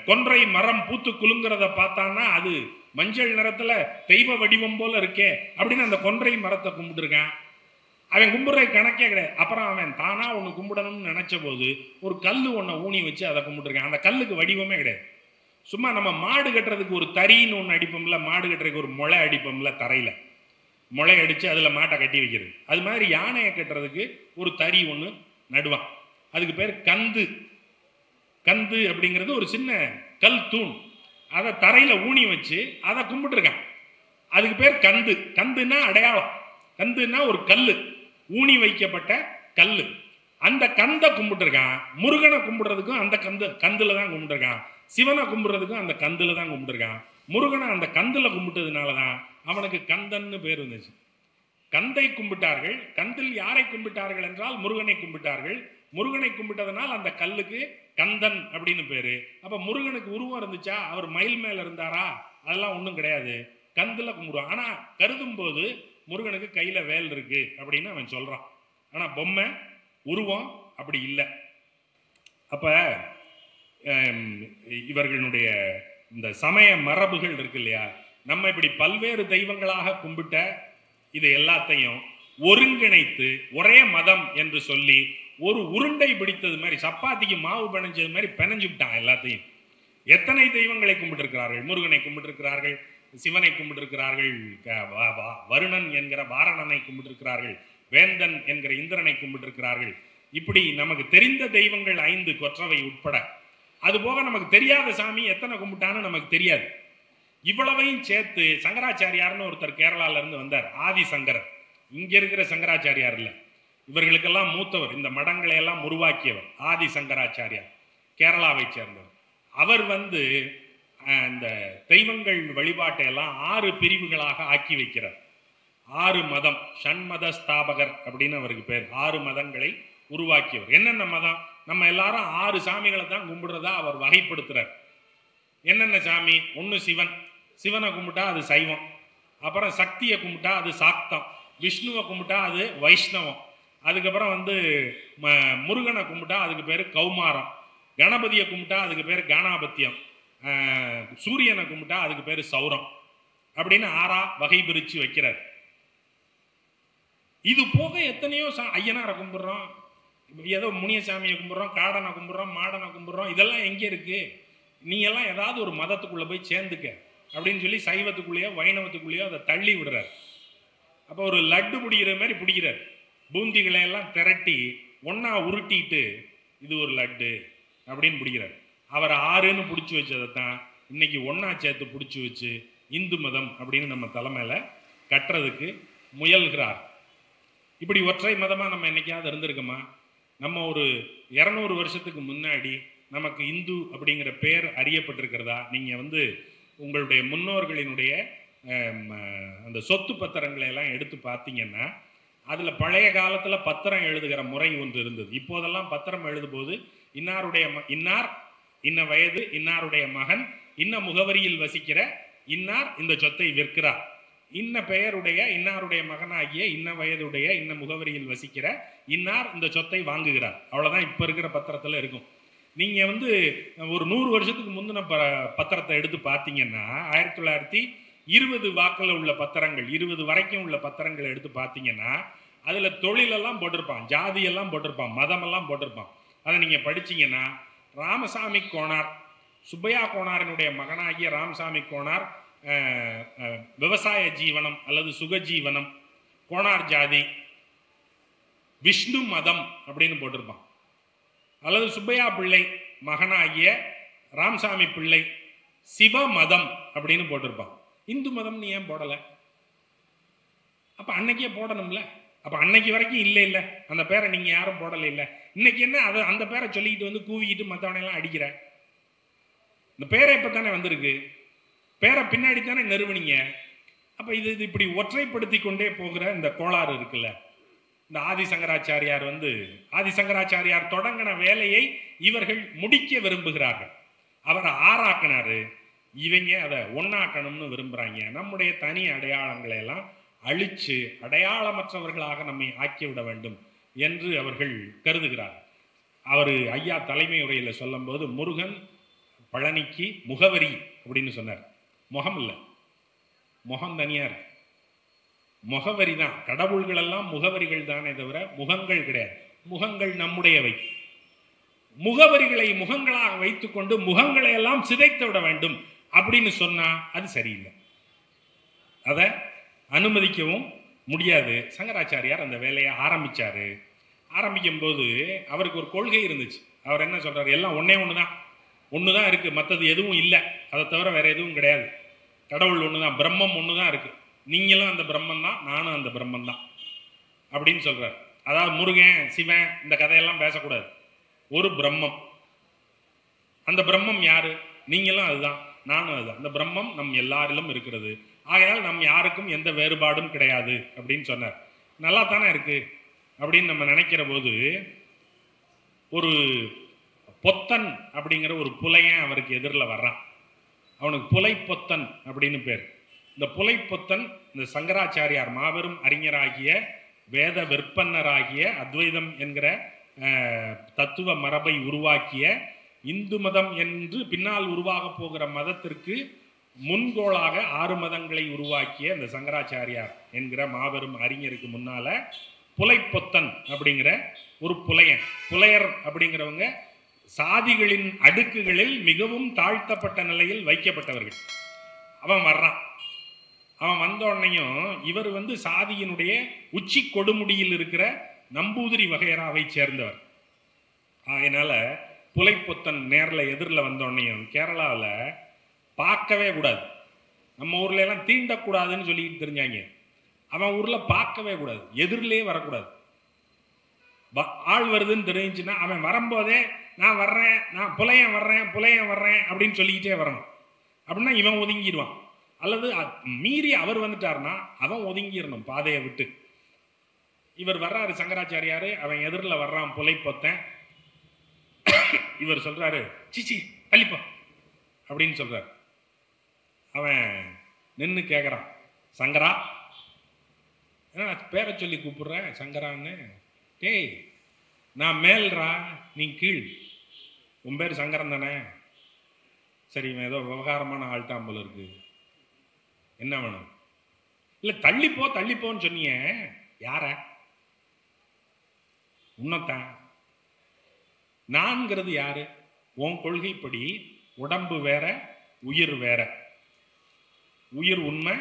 கொன்றை மரம் பூத்து குலுங்கிறத பார்த்தான்னா அது மஞ்சள் நிறத்துல தெய்வ வடிவம் போல இருக்கே அப்படின்னு அந்த கொன்றை மரத்தை கும்பிட்டுருக்கான். அவன் கும்பிடுற கணக்கே கிடையாது. அப்புறம் அவன் தானா ஒன்று கும்பிடணும்னு நினைச்ச போது ஒரு கல் ஒன்றை ஊனி வச்சு அதை கும்பிட்டுருக்கான். அந்த கல்லுக்கு வடிவமே கிடையாது. சும்மா நம்ம மாடு கட்டுறதுக்கு ஒரு தறின்னு ஒன்று அடிப்போம்ல, மாடு கட்டுறதுக்கு ஒரு முளை அடிப்போம்ல, தரையில் முளை அடித்து அதில் மாட்டை கட்டி வைக்கிறது. அது மாதிரி யானையை கட்டுறதுக்கு ஒரு தறி ஒன்று நடுவான். அதுக்கு பேர் கந்து. கந்து அப்படிங்கிறது ஒரு சின்ன கல் தூண். அதை தரையில் ஊனி வச்சு அதை கும்பிட்டுருக்கான். அதுக்கு பேர் கந்து. கந்துன்னா அடையாளம். கந்துன்னா ஒரு கல், ஊனி வைக்கப்பட்ட கல். அந்த கந்தை கும்பிட்டுருக்கான். முருகனை கும்பிடுறதுக்கும் அந்த கந்துல தான் கும்பிட்டுருக்கான். சிவனை கும்பிடுறதுக்கும் அந்த கந்துல தான் கும்பிட்டுருக்கான். முருகனை அந்த கந்துல கும்பிட்டதுனால தான் அவனுக்கு கந்தன்னு பேர் வந்துச்சு. கந்தை கும்பிட்டார்கள். கந்தில் யாரை கும்பிட்டார்கள் என்றால் முருகனை கும்பிட்டார்கள். முருகனை கும்பிட்டதனால் அந்த கல்லுக்கு கந்தன் அப்படின்னு பேரு. அப்ப முருகனுக்கு உருவம் இருந்துச்சா? அவர் மயில் மேல இருந்தாரா? அதெல்லாம் ஒன்றும் கிடையாது. கந்துல கும்பிடுவான். ஆனா கருதும் போது முருகனுக்கு கையில வேல் இருக்கு அப்படின்னு அவன் சொல்றான். ஆனா பொம்மை உருவம் அப்படி இல்லை. அப்ப இவர்களுடைய இந்த சமய மரபுகள் இருக்கு இல்லையா, நம்ம இப்படி பல்வேறு தெய்வங்களாக கும்பிட்ட இது எல்லாத்தையும் ஒருங்கிணைத்து ஒரே மதம் என்று சொல்லி ஒரு உருண்டை பிடித்தது மாதிரி, சப்பாத்திக்கு மாவு பிணைஞ்சது மாதிரி பிணைஞ்சுட்டான் எல்லாத்தையும். எத்தனை தெய்வங்களை கும்பிட்டிருக்கிறார்கள்? முருகனை கும்பிட்டிருக்கிறார்கள், சிவனை கும்பிட்டிருக்கிறார்கள், வருணன் என்கிற வாரணனை கும்பிட்டிருக்கிறார்கள், வேந்தன் என்கிற இந்திரனை கும்பிட்டிருக்கிறார்கள். இப்படி நமக்கு தெரிந்த தெய்வங்கள் 5 கொற்றவை உட்பட. அதுபோக நமக்கு தெரியாத சாமி எத்தனை கும்பிட்டான்னு நமக்கு தெரியாது. இவ்வளவையும் சேர்த்து சங்கராச்சாரியார்னு ஒருத்தர் கேரளால இருந்து வந்தார், ஆதிசங்கரர். இங்க இருக்கிற சங்கராச்சாரியார் இல்லை, இவர்களுக்கெல்லாம் மூத்தவர், இந்த மடங்களை எல்லாம் உருவாக்கியவர் ஆதிசங்கராச்சாரியார், கேரளாவை சேர்ந்தவர். அவர் வந்து இந்த தெய்வங்கள் வழிபாட்டை எல்லாம் 6 பிரிவுகளாக ஆக்கி வைக்கிறார். 6 மதம், ஷண்மத ஸ்தாபகர் அப்படின்னு அவருக்கு பேர். 6 மதங்களை உருவாக்கியவர். என்னென்ன மதம்? நம்ம எல்லாரும் 6 சாமிகளை தான் கும்பிடுறதா அவர் வகைப்படுத்துறார். என்னென்ன சாமி? 1 சிவன். சிவனை கும்பிட்டா அது சைவம். அப்புறம் சக்தியை கும்பிட்டா அது சாக்தம். விஷ்ணுவை கும்பிட்டா அது வைஷ்ணவம். அதுக்கப்புறம் வந்து முருகனை கும்பிட்டா அதுக்கு பேர் கௌமாரம். கணபதியை கும்பிட்டா அதுக்கு பேர் கானாபத்தியம். சூரியனை கும்பிட்டா அதுக்கு பேர் சௌரம். அப்படின்னு 6ஆ வகை பிரித்து வைக்கிறார். இது போக எத்தனையோ ஐயனாரை கும்பிட்றோம், ஏதோ முனியசாமியை கும்பிட்றோம், காடனை கும்பிட்றோம், மாடனை கும்பிட்றோம். இதெல்லாம் எங்கே இருக்கு? நீ எல்லாம் ஏதாவது ஒரு மதத்துக்குள்ளே போய் சேர்ந்துக்க அப்படின்னு சொல்லி சைவத்துக்குள்ளேயோ வைணவத்துக்குள்ளேயோ அதை தள்ளி விடுறார். அப்போ ஒரு லட்டு பிடிக்கிற மாதிரி பிடிக்கிறார். பூந்திகளை எல்லாம் திரட்டி ஒன்னா உருட்டிட்டு இது ஒரு லட்டு அப்படின்னு பிடிக்கிறார். அவர் 6ன்னு பிடிச்சி வச்சதை தான் இன்னைக்கு ஒன்னா சேர்த்து பிடிச்சி வச்சு இந்து மதம் அப்படின்னு நம்ம தலைமையில கட்டுறதுக்கு முயல்கிறார். இப்படி ஒற்றை மதமாக நம்ம என்னைக்காவது இருந்திருக்கோமா? நம்ம ஒரு 200 வருஷத்துக்கு முன்னாடி நமக்கு இந்து அப்படிங்கிற பேர் அறியப்பட்டிருக்கிறதா? நீங்கள் வந்து உங்களுடைய முன்னோர்களினுடைய அந்த சொத்து பத்திரங்களை எல்லாம் எடுத்து பார்த்தீங்கன்னா அதில் பழைய காலத்தில் பத்திரம் எழுதுகிற முறை ஒன்று இருந்தது. இப்போதெல்லாம் பத்திரம் எழுதும்போது இன்னாருடைய இன்னார் இன்ன வயது, இன்னாருடைய மகன் இன்ன முகவரியில் வசிக்கிற இன்னார் இந்த சொத்தை விற்கிறார், இன்ன பெயருடைய இன்னாருடைய மகனாகிய இன்ன வயதுடைய இன்ன முகவரியில் வசிக்கிற இன்னார் இந்த சொத்தை வாங்குகிறார். அவ்வளோதான் இப்போ இருக்கிற பத்திரத்தில் இருக்கும். நீங்கள் வந்து ஒரு 100 வருஷத்துக்கு முந்தின பத்திரத்தை எடுத்து பார்த்தீங்கன்னா 1920 வாக்கில் உள்ள பத்திரங்கள், 20 வரைக்கும் உள்ள பத்திரங்களை எடுத்து பார்த்தீங்கன்னா அதில் தொழிலெல்லாம் போட்டிருப்பான், ஜாதியெல்லாம் போட்டிருப்பான், மதமெல்லாம் போட்டிருப்பான். அதை நீங்கள் படிச்சீங்கன்னா ராமசாமி கோனார், சுப்பையா கோனாரினுடைய மகனாகிய ராமசாமி கோனார் விவசாய ஜீவனம் அல்லது சுகஜீவனம், கோனார் ஜாதி, விஷ்ணு மதம் அப்படின்னு போட்டிருப்பான். அல்லது சுப்பையா பிள்ளை மகனாகிய ராமசாமி பிள்ளை சிவ மதம் அப்படின்னு போட்டிருப்பான். இந்து மதம் நீ ஏன் போடலை? அப்ப அன்னைக்கே போடணும்ல. அப்ப அன்னைக்கு வரைக்கும் இல்லை இல்லை அந்த பேரை நீங்க யாரும் போடலை இல்லை. இன்னைக்கு என்ன அதை அந்த பேரை சொல்லிக்கிட்டு வந்து கூவிக்கிட்டு மற்றவனையெல்லாம் அடிக்கிற? இந்த பேரை இப்பதானே வந்திருக்கு, பேரை பின்னாடி தானே நிறுவனீங்க. அப்ப இது இப்படி ஒற்றைப்படுத்தி கொண்டே போகிற இந்த கோளாறு இருக்குல்ல. இந்த ஆதிசங்கராச்சாரியார் வந்து ஆதிசங்கராச்சாரியார் தொடங்கின வேலையை இவர்கள் முடிக்க விரும்புகிறார்கள். அவரை ஆறாக்கினாரு, இவங்க அதை ஒன்னாக்கணும்னு விரும்புறாங்க. நம்முடைய தனி அடையாளங்களை எல்லாம் அழிச்சு அடையாளமற்றவர்களாக நம்மை ஆக்கிவிட வேண்டும் என்று அவர்கள் கருதுகிறார்கள். அவர் ஐயா தலைமை உரையில் சொல்லும்போது முருகன் பழனிக்கு முகவரி அப்படின்னு சொன்னார். முகம் இல்லை, முகம் தனியார், முகவரி தான். கடவுள்கள் எல்லாம் முகவரிகள் தானே தவிர முகங்கள் கிடையாது. முகங்கள் நம்முடையவை. முகவரிகளை முகங்களாக வைத்துக்கொண்டு முகங்களை எல்லாம் சிதைத்து விட வேண்டும் அப்படின்னு சொன்னா அது சரியில்லை. அதை அனுமதிக்கவும் முடியாது. சங்கராச்சாரியார் அந்த வேலையை ஆரம்பிச்சாரு. ஆரம்பிக்கும் போது அவருக்கு ஒரு கொள்கை இருந்துச்சு. அவர் என்ன சொல்றாரு, எல்லாம் ஒன்று தான் இருக்கு, மற்றது எதுவும் இல்லை, அதை தவிர வேற எதுவும் கிடையாது. கடவுள் ஒன்று தான், பிரம்மம் ஒன்று தான் இருக்கு, நீங்களும் அந்த பிரம்மன் தான், நானும் அந்த பிரம்மன் தான் அப்படின்னு சொல்றாரு. அதாவது முருகன் சிவன் இந்த கதையெல்லாம் பேசக்கூடாது. ஒரு பிரம்மம், அந்த பிரம்மம் யாரு, நீங்களும் அதுதான், நானும் அதுதான், அந்த பிரம்மம் நம் எல்லாரிலும் இருக்கிறது, ஆகையால் நம் யாருக்கும் எந்த வேறுபாடும் கிடையாது அப்படின்னு சொன்னார். நல்லா தானே இருக்கு அப்படின்னு நம்ம நினைக்கிற போது ஒரு பொத்தன் அப்படிங்கிற ஒரு புலையன் அவருக்கு எதிரில் வர்றான். அவனுக்கு புலை பொத்தன் அப்படின்னு பேர். இந்த புலை பொத்தன் இந்த சங்கராச்சாரியார் மாபெரும் அறிஞராகிய வேத விற்பன்னராகிய அத்வைதம் என்கிற தத்துவ மரபை உருவாக்கிய இந்து மதம் என்று பின்னால் உருவாக போகிற மதத்திற்கு முன்கோளாக 6 மதங்களை உருவாக்கிய இந்த சங்கராச்சாரியார் என்கிற மாபெரும் அறிஞருக்கு முன்னால புலைப்பொத்தன் அப்படிங்கிற ஒரு புலையன், புலையர் அப்படிங்கிறவங்க சாதிகளின் அடுக்குகளில் மிகவும் தாழ்த்தப்பட்ட நிலையில் வைக்கப்பட்டவர்கள். அவன் வர்றான். அவன் வந்த உடனேயும் இவர் சாதியினுடைய உச்சி கொடுமுடியில் இருக்கிற நம்பூதிரி வகையராவை சேர்ந்தவர். அதனால புலைப்பொத்தன் நேரில் எதிரில் வந்த உடனேயும் கேரளாவில் பார்க்கவே கூடாது. நம்ம ஊர்ல எல்லாம் தீண்டக்கூடாதுன்னு சொல்லிட்டு தெரிஞ்சாங்க. அவன் ஊர்ல பார்க்கவே கூடாது, எதிரிலே வரக்கூடாது. ஆள் வருதுன்னு தெரிஞ்சுன்னா அவன் வரும்போதே நான் வர்றேன், நான் புலையன் வர்றேன் அப்படின்னு சொல்லிக்கிட்டே வரணும். அப்படின்னா இவன் ஒதுங்கிடுவான். அல்லது மீறி அவர் வந்துட்டார்னா அவன் ஒதுங்கிடணும் பாதையை விட்டு. இவர் வர்றாரு சங்கராச்சாரியாரு, அவன் எதிரில் வர்றான் புலைப்பொத்தன். இவர் சொல்றாரு, சிச்சி தள்ளிப்போ அப்படின்னு சொல்றாரு. அவன் நின்று கேட்குறான், சங்கரா, ஏன்னா பேரை சொல்லி கூப்பிடுறேன் சங்கரான்னு. டேய், நான் மேல்றா, நீ கீழ், உன் பேர் சங்கரன் தானே? சரி, இவன் ஏதோ விவகாரமான ஆள்தான் போல இருக்கு, என்ன வேணும்? இல்லை தள்ளிப்போன்னு சொன்னிய, யார? உன்னத்தான். நான்கிறது யாரு? உன் கொள்கைப்படி உடம்பு வேற, உயிர் வேற. உயிர் உண்மை,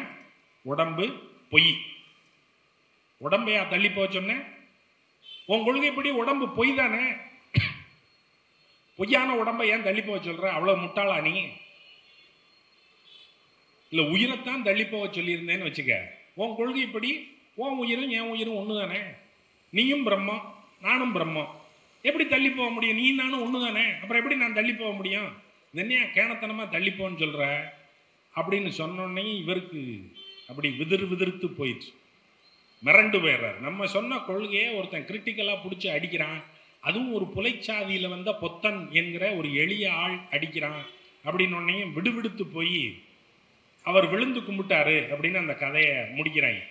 உடம்பு பொய். உடம்பையா தள்ளி போக சொன்ன? உன் கொள்கைப்படி உடம்பு பொய் தானே. பொய்யான உடம்பை ஏன் தள்ளி போக சொல்ற? அவ்வளவு முட்டாளா நீ? இல்ல உயிரைத்தான் தள்ளி போக சொல்லியிருந்தேன்னு வச்சுக்க. உன் கொள்கைப்படி உன் உயிரும் என் உயிரும் ஒன்று தானே. நீயும் பிரம்மம், நானும் பிரம்மம். எப்படி தள்ளி போக முடியும்? நீ நானும் ஒன்று தானே, அப்புறம் எப்படி நான் தள்ளி போக முடியும்? என்னையா கேணத்தனமா தள்ளிப்போன்னு சொல்ற அப்படின்னு சொன்னோடனே இவருக்கு அப்படி விதிர்த்து போயிடுச்சு, மிரண்டு போயிடுறாரு. நம்ம சொன்ன கொள்கையை ஒருத்தன் கிரிட்டிக்கலாக பிடிச்சி அடிக்கிறான், அதுவும் ஒரு புலைச்சாதியில் வந்த பொத்தன் என்கிற ஒரு எளிய ஆள் அடிக்கிறான் அப்படின்னோடனே விடுவிடுத்து போய் அவர் விழுந்து கும்பிட்டாரு அப்படின்னு அந்த கதையை முடிக்கிறாங்க.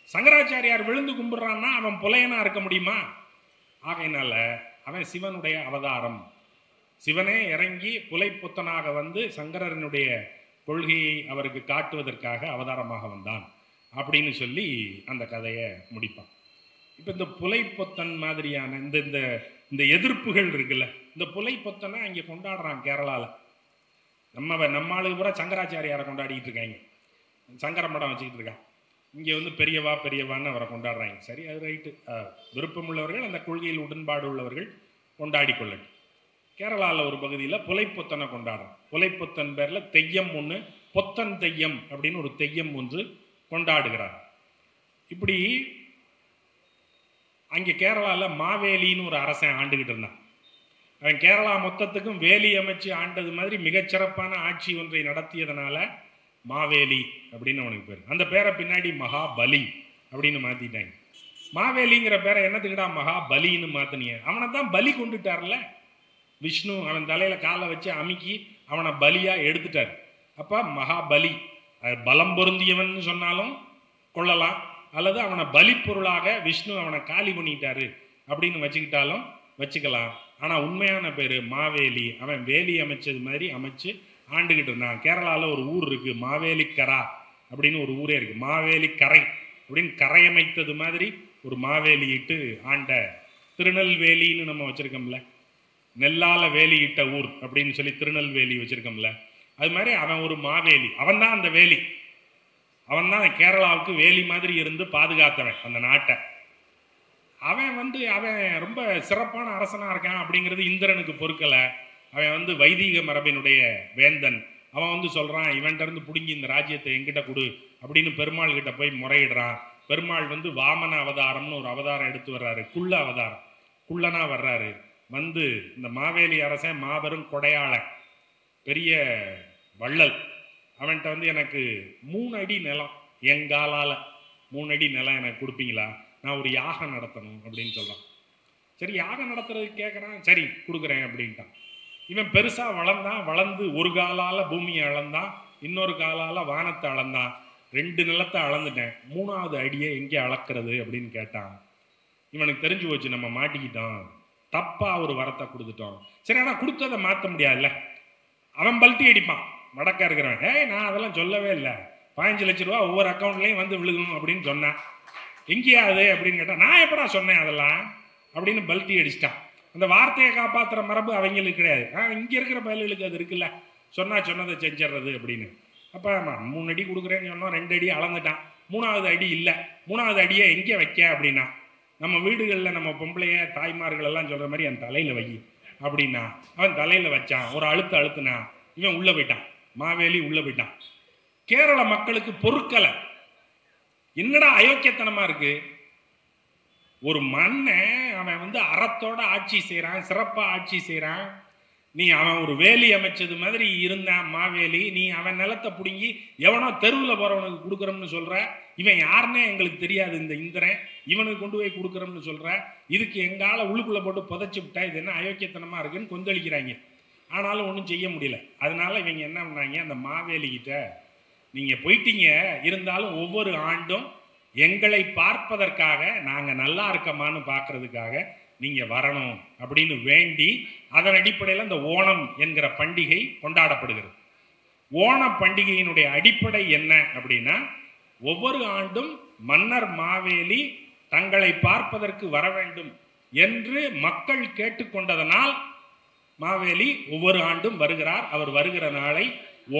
சங்கராச்சாரியார் விழுந்து கும்பிடுறான்னா அவன் புலையனா இருக்க முடியுமா? ஆகையினால அவன் சிவனுடைய அவதாரம். சிவனே இறங்கி புலைப்புத்தனாக வந்து சங்கரனுடைய கொள்கையை அவருக்கு காட்டுவதற்காக அவதாரமாக வந்தான் அப்படின்னு சொல்லி அந்த கதையை முடிப்பான். இப்போ இந்த புலைப்பொத்தன் மாதிரியான இந்த எதிர்ப்புகள் இருக்குல்ல, இந்த புலைப்பொத்தனை அங்கே கொண்டாடுறான் கேரளாவில். நம்மளுக்கு பூரா சங்கராச்சாரியாரை கொண்டாடிக்கிட்டு இருக்காங்க, சங்கர மடம் வச்சுக்கிட்டு இருக்கான். இங்கே பெரியவான்னு அவரை கொண்டாடுறாங்க. சரி, அது ரைட்டு. விருப்பமுள்ளவர்கள், அந்த கொள்கையில் உடன்பாடு உள்ளவர்கள் கொண்டாடி கொள்ளட்டும். கேரளாவில் ஒரு பகுதியில் புலைப்பொத்தனை கொண்டாடுறான். புலைப்பொத்தன் பேரில் தெய்யம் ஒன்று, பொத்தன் தெய்யம் அப்படின்னு ஒரு தெய்யம் ஒன்று கொண்டாடுகிறார். இப்படி அங்கே கேரளாவில் மாவேலின்னு ஒரு அரசன் ஆண்டுகிட்டு இருந்தான். அவன் கேரளா மொத்தத்துக்கும் வேலி அமைச்சு ஆண்டது மாதிரி மிகச்சிறப்பான ஆட்சி ஒன்றை நடத்தியதுனால மாவேலி அப்படின்னு அவனுக்கு பேர். அந்த பேரை பின்னாடி மகாபலி அப்படின்னு மாற்றிட்டாங்க. மாவேலிங்கிற பேரை என்னத்துக்கிட்டா மகாபலின்னு மாற்றினிய? அவனை தான் பலி கொண்டுட்டார்ல விஷ்ணு. அவன் தலையில் காலை வச்சு அமுக்கி அவனை பலியாக எடுத்துட்டார். அப்போ மகாபலி, பலம் பொருந்தியவன் சொன்னாலும் கொள்ளலாம், அல்லது அவனை பலி பொருளாக விஷ்ணு அவனை காலி பண்ணிட்டாரு அப்படின்னு வச்சுக்கிட்டாலும் வச்சுக்கலாம். ஆனால் உண்மையான பேர் மாவேலி. அவன் வேலி அமைச்சது மாதிரி அமைச்சு ஆண்டுகிட்டு இருந்தான். கேரளாவில் ஒரு ஊர் இருக்குது, மாவேலிக்கரா அப்படின்னு ஒரு ஊரே இருக்குது. மாவேலி கரை அப்படின்னு கரையமைத்தது மாதிரி ஒரு மாவேலியிட்டு ஆண்ட திருநெல்வேலின்னு நம்ம வச்சுருக்கோம்ல, நெல்லால வேலியிட்ட ஊர் அப்படின்னு சொல்லி திருநெல்வேலி வச்சுருக்கோம்ல, அது மாதிரி அவன் ஒரு மாவேலி. அவன் தான் அந்த வேலி. அவன் தான் கேரளாவுக்கு வேலி மாதிரி இருந்து பாதுகாத்தவன் அந்த நாட்டை. அவன் ரொம்ப சிறப்பான அரசனாக இருக்கான் அப்படிங்கிறது இந்திரனுக்கு பொறுக்கலை. அவன் வைதீக மரபினுடைய வேந்தன். அவன் சொல்கிறான், இவன்கிட்ட இருந்து பிடுங்கி இந்த ராஜ்யத்தை எங்கிட்ட கொடு அப்படின்னு பெருமாள் கிட்ட போய் முறையிடுறான். பெருமாள் வாமன அவதாரம்னு ஒரு அவதாரம் எடுத்து வர்றாரு, குள்ள அவதாரம், குள்ளனா வர்றாரு. இந்த மாவேலி அரசன் மாபெரும் கொடையாளன், பெரிய வள்ளல். அவன்கிட்ட எனக்கு 3 அடி நிலம், எங்காலால் 3 அடி நிலம் எனக்கு கொடுப்பீங்களா, நான் ஒரு யாகம் நடத்தணும் அப்படின்னு சொல்கிறான். சரி, யாகம் நடத்துறதுக்கு கேட்குறான். சரி கொடுக்குறேன் அப்படின்ட்டான். இவன் பெருசாக வளர்ந்தான். வளர்ந்து ஒரு காலால் பூமியை அளந்தான், இன்னொரு காலால் வானத்தை அளந்தான். 2 நிலத்தை அளந்துட்டேன், 3வது அடியை எங்கே அளக்கிறது அப்படின்னு கேட்டான். இவனுக்கு தெரிஞ்சு போச்சு, நம்ம மாட்டிக்கிட்டோம், தப்பாக ஒரு வரத்தை கொடுத்துட்டோம். சரி, ஆனால் கொடுத்ததை மாற்ற முடியாதுல்ல. அவன் பல்ட்டி அடிப்பான் வடக்கா இருக்கிறவன். நான் அதெல்லாம் சொல்லவே இல்லை, 15 லட்ச ரூபா ஒவ்வொரு அக்கௌண்ட்லேயும் விழுகணும் அப்படின்னு சொன்னேன். எங்கேயா அது அப்படின்னு கேட்டால், நான் எப்படா சொன்னேன் அதெல்லாம் அப்படின்னு பல்ட்டி அடிச்சிட்டான். அந்த வார்த்தையை காப்பாற்றுற மரபு அவங்களுக்கு கிடையாது. இங்கே இருக்கிற பயல்களுக்கு அது இருக்குல்ல, சொன்னதை செஞ்சிடுறது அப்படின்னு. அப்போ 3 அடி கொடுக்குறேன்னு சொன்னோம், 2 அடி அளந்துட்டான், 3வது அடி இல்லை. 3வது அடியை எங்கே வைக்க அப்படின்னா, நம்ம வீடுகளில் நம்ம பொம்பளைய தாய்மார்கள் எல்லாம் சொல்கிற மாதிரி என் தலையில் வை அப்படின்னா அவன் தலையில் வச்சான். ஒரு அழுத்துனா இவன் உள்ளே போயிட்டான், மாவேலி உள்ளே போயிட்டான். கேரள மக்களுக்கு பொறுக்கலை. என்னடா அயோக்கியத்தனமாக இருக்கு. ஒரு மண்ணை அவன் அறத்தோட ஆட்சி செய்கிறான், சிறப்பாக ஆட்சி செய்கிறான். நீ அவன் ஒரு வேலி அமைச்சது மாதிரி இருந்தான் மாவேலி. நீ அவன் நிலத்தை பிடுங்கி எவனோ தெருவில் போகிறவனுக்கு கொடுக்குறோம்னு சொல்கிற. இவன் யாருன்னே எங்களுக்கு தெரியாது, இந்த இந்திரன், இவனுக்கு கொண்டு போய் கொடுக்குறோம்னு சொல்கிற. இதுக்கு எங்கால உள்ளுக்குள்ளே போட்டு புதைச்சி விட்டா இது என்ன அயோக்கியத்தனமாக இருக்குன்னு கொந்தளிக்கிறாங்க. ஆனாலும் ஒன்றும் செய்ய முடியல. அதனால இவங்க என்ன பண்ணாங்க, அந்த மாவேலிக்கிட்ட, நீங்கள் போயிட்டீங்க, இருந்தாலும் ஒவ்வொரு ஆண்டும் எங்களை பார்ப்பதற்காக, நாங்கள் நல்லா இருக்கமான்னு பார்க்கறதுக்காக நீங்கள் வரணும் அப்படின்னு வேண்டி, அதன் அடிப்படையில் இந்த ஓணம் என்கிற பண்டிகை கொண்டாடப்படுகிறது. ஓண பண்டிகையினுடைய அடிப்படை என்ன அப்படின்னா, ஒவ்வொரு ஆண்டும் மன்னர் மாவேலி தங்களை பார்ப்பதற்கு வர வேண்டும் என்று மக்கள் கேட்டுக்கொண்டதனால் மாவேலி ஒவ்வொரு ஆண்டும் வருகிறார். அவர் வருகிற நாளை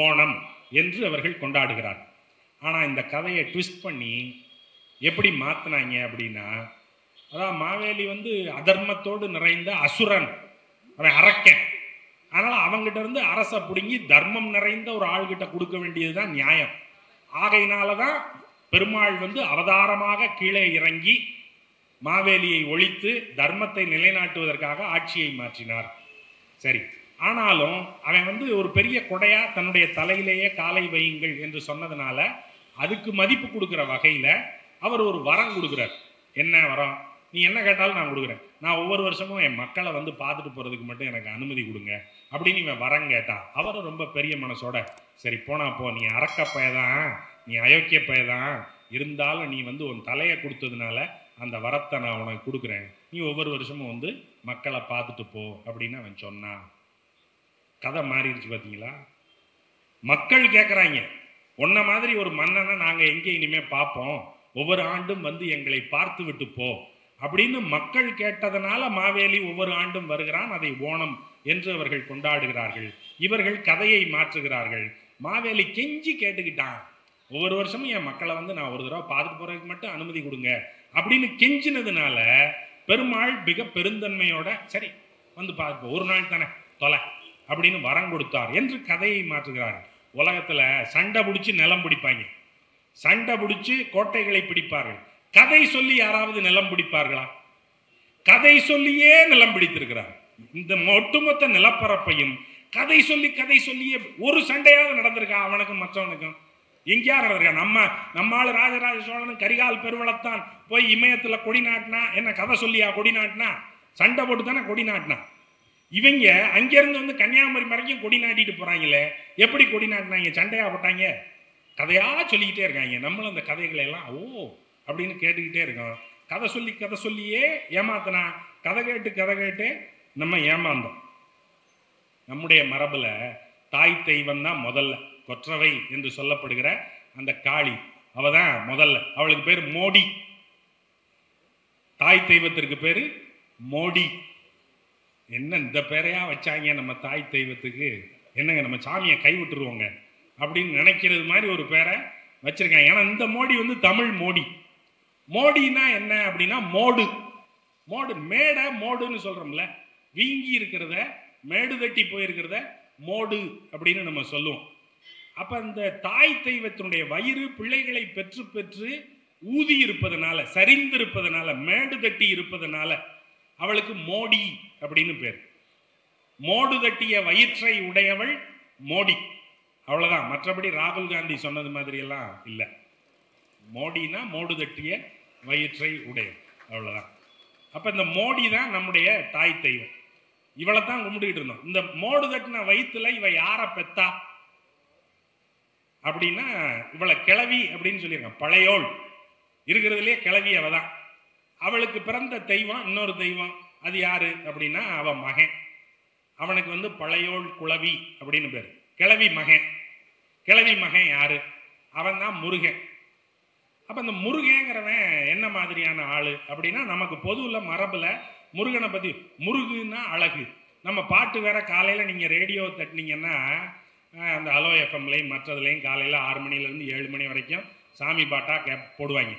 ஓணம் என்று அவர்கள் கொண்டாடுகிறார். ஆனால் இந்த கதையை ட்விஸ்ட் பண்ணி எப்படி மாற்றினாங்க அப்படின்னா, அதான் மாவேலி அதர்மத்தோடு நிறைந்த அசுரன், அவன் அரக்கன். அதனால் அவங்ககிட்ட இருந்து அரசை பிடுங்கி தர்மம் நிறைந்த ஒரு ஆள்கிட்ட கொடுக்க வேண்டியது தான் நியாயம். ஆகையினால தான் பெருமாள் அவதாரமாக கீழே இறங்கி மாவேலியை ஒழித்து தர்மத்தை நிலைநாட்டுவதற்காக ஆட்சியை மாற்றினார். சரி, ஆனாலும் அவன் ஒரு பெரிய கொடையா தன்னுடைய தலையிலேயே காலை வையுங்கள் என்று சொன்னதுனால அதுக்கு மதிப்பு கொடுக்குற வகையில் அவர் ஒரு வரம் கொடுக்குறார். என்ன வரம்? நீ என்ன கேட்டாலும் நான் கொடுக்குறேன், நான் ஒவ்வொரு வருஷமும் என் மக்களை பார்த்துட்டு போகிறதுக்கு மட்டும் எனக்கு அனுமதி கொடுங்க அப்படின்னு இவன் வரம் கேட்டான். அவரும் ரொம்ப பெரிய மனசோட, சரி போனா போ, நீ அரக்க பயதான், நீ அயோக்கிய பயதான், இருந்தாலும் நீ உன் தலையை கொடுத்ததுனால அந்த வரத்தை நான் உனக்கு கொடுக்குறேன், நீ ஒவ்வொரு வருஷமும் மக்களை பார்த்துட்டு போ அப்படின்னு அவன் சொன்னான். கதை மாறிடுச்சு பார்த்தீங்களா? மக்கள் கேட்குறாங்க, உன்ன மாதிரி ஒரு மன்னனை நாங்கள் எங்கே இனிமேல் பார்ப்போம், ஒவ்வொரு ஆண்டும் எங்களை பார்த்து விட்டு போ அப்படின்னு மக்கள் கேட்டதனால மாவேலி ஒவ்வொரு ஆண்டும் வருகிறான். அதை ஓணம் என்று அவர்கள் கொண்டாடுகிறார்கள். இவர்கள் கதையை மாற்றுகிறார்கள். மாவேலி கெஞ்சி கேட்டுக்கிட்டான், ஒவ்வொரு வருஷமும் என் மக்களை நான் ஒரு தடவை பார்த்துட்டு போறதுக்கு மட்டும் அனுமதி கொடுங்க அப்படின்னு கெஞ்சினதுனால பெருமாள் மிக பெருந்தன்மையோட சரி பார்ப்போம், ஒரு நாள் தானே தொலை அப்படின்னு வரம் கொடுத்தார் என்று கதையை மாற்றுகிறார்கள். உலகத்துல சண்டை பிடிச்சி நிலம் பிடிப்பாங்க, சண்டை பிடிச்சு கோட்டைகளை பிடிப்பார்கள். கதை சொல்லி யாராவது நிலம் பிடிப்பார்களா? கதை சொல்லியே நிலம் பிடித்திருக்கிறார். இந்த ஒட்டுமொத்த நிலப்பரப்பையும் கதை சொல்லியே ஒரு சண்டையாவது நடந்திருக்கா அவனுக்கும் மற்றவனுக்கும்? எங்கேயா நடந்திருக்கா? நம்மால் ராஜராஜ சோழனும் கரிகால் பெருவளத்தான் போய் இமயத்துல கொடி நாட்டினா என்ன கதை சொல்லியா கொடி நாட்டினா? சண்டை போட்டு தானே கொடி நாட்டினா. இவங்க அங்கிருந்து கன்னியாகுமரி வரைக்கும் கொடி நாட்டிட்டு போறாங்களே, எப்படி கொடி நாட்டினாங்க? சண்டையா போட்டாங்க, கதையா சொல்லிக்கிட்டே இருக்காங்க. நம்மளும் அந்த கதைகளை எல்லாம் ஓ அப்படின்னு கேட்டுக்கிட்டே இருக்கோம். கதை சொல்லியே ஏமாத்தினா கதை கேட்டு நம்ம ஏமாந்தோம். நம்முடைய மரபுல தாய் தெய்வம் தான் முதல்ல. கொற்றவை என்று சொல்லப்படுகிற அந்த காளி அவதான் முதல்ல. அவளுக்கு பேர் மோடி. தாய் தெய்வத்திற்கு பேரு மோடி. என்ன இந்த பேரையா வச்சாங்க நம்ம தாய் தெய்வத்துக்கு? என்னங்க நம்ம சாமியை கைவிட்டுருவோங்க அப்படின்னு நினைக்கிறது மாதிரி ஒரு பேரை வச்சிருக்காங்க. ஏன்னா இந்த மோடி வந்து தமிழ் மோடி. மோடினா என்ன அப்படின்னா மோடு. மோடு மேடை மோடுன்னு சொல்றோம்ல, வீங்கி இருக்கிறத மேடு தட்டி போயிருக்கிறத மோடு அப்படின்னு நம்ம சொல்லுவோம். அப்ப அந்த தாய் தெய்வத்தினுடைய வயிறு பிள்ளைகளை பெற்று பெற்று ஊதி இருப்பதனால, சரிந்து இருப்பதனால, மேடு தட்டி இருப்பதனால அவளுக்கு மோடி அப்படின்னு பேர். மோடு தட்டிய வயிற்றை உடையவள் மோடி, அவ்வளவுதான். மற்றபடி ராகுல் காந்தி சொன்னது மாதிரி எல்லாம் இல்லை. மோடினா மோடு தட்டிய வயிற்றை உடையவள், அவ்வளவுதான். அப்ப இந்த மோடி தான் நம்முடைய தாய் தெய்வம். இவளை தான் கும்பிட்டுக்கிட்டு இருந்தோம். இந்த மோடு தட்டின வயிற்றுல இவ யார பெத்தா அப்படின்னா இவளை கிழவி அப்படின்னு சொல்லியிருக்காங்க. பழையோள் இருக்கிறதுலே கிழவி அவதான். அவளுக்கு பிறந்த தெய்வம் இன்னொரு தெய்வம். அது யாரு அப்படின்னா அவ மகன். அவனுக்கு வந்து பழையோள் குளவி அப்படின்னு பேரு. கிழவி மகன். கிழவி மகன் யாரு? அவன் தான் முருகன். அப்ப இந்த முருகங்கிறவன் என்ன மாதிரியான ஆளு அப்படின்னா, நமக்கு பொதுவில் மரபுல முருகனை பத்தி, முருகுன்னா அழகு. நம்ம பாட்டு வேற காலையில நீங்க ரேடியோ தட்டினீங்கன்னா அந்த அலோ எஃப்எம்லையும் மற்றதுலையும் காலையில் 6 மணிலேருந்து 7 மணி வரைக்கும் சாமி பாட்டாக போடுவாங்க.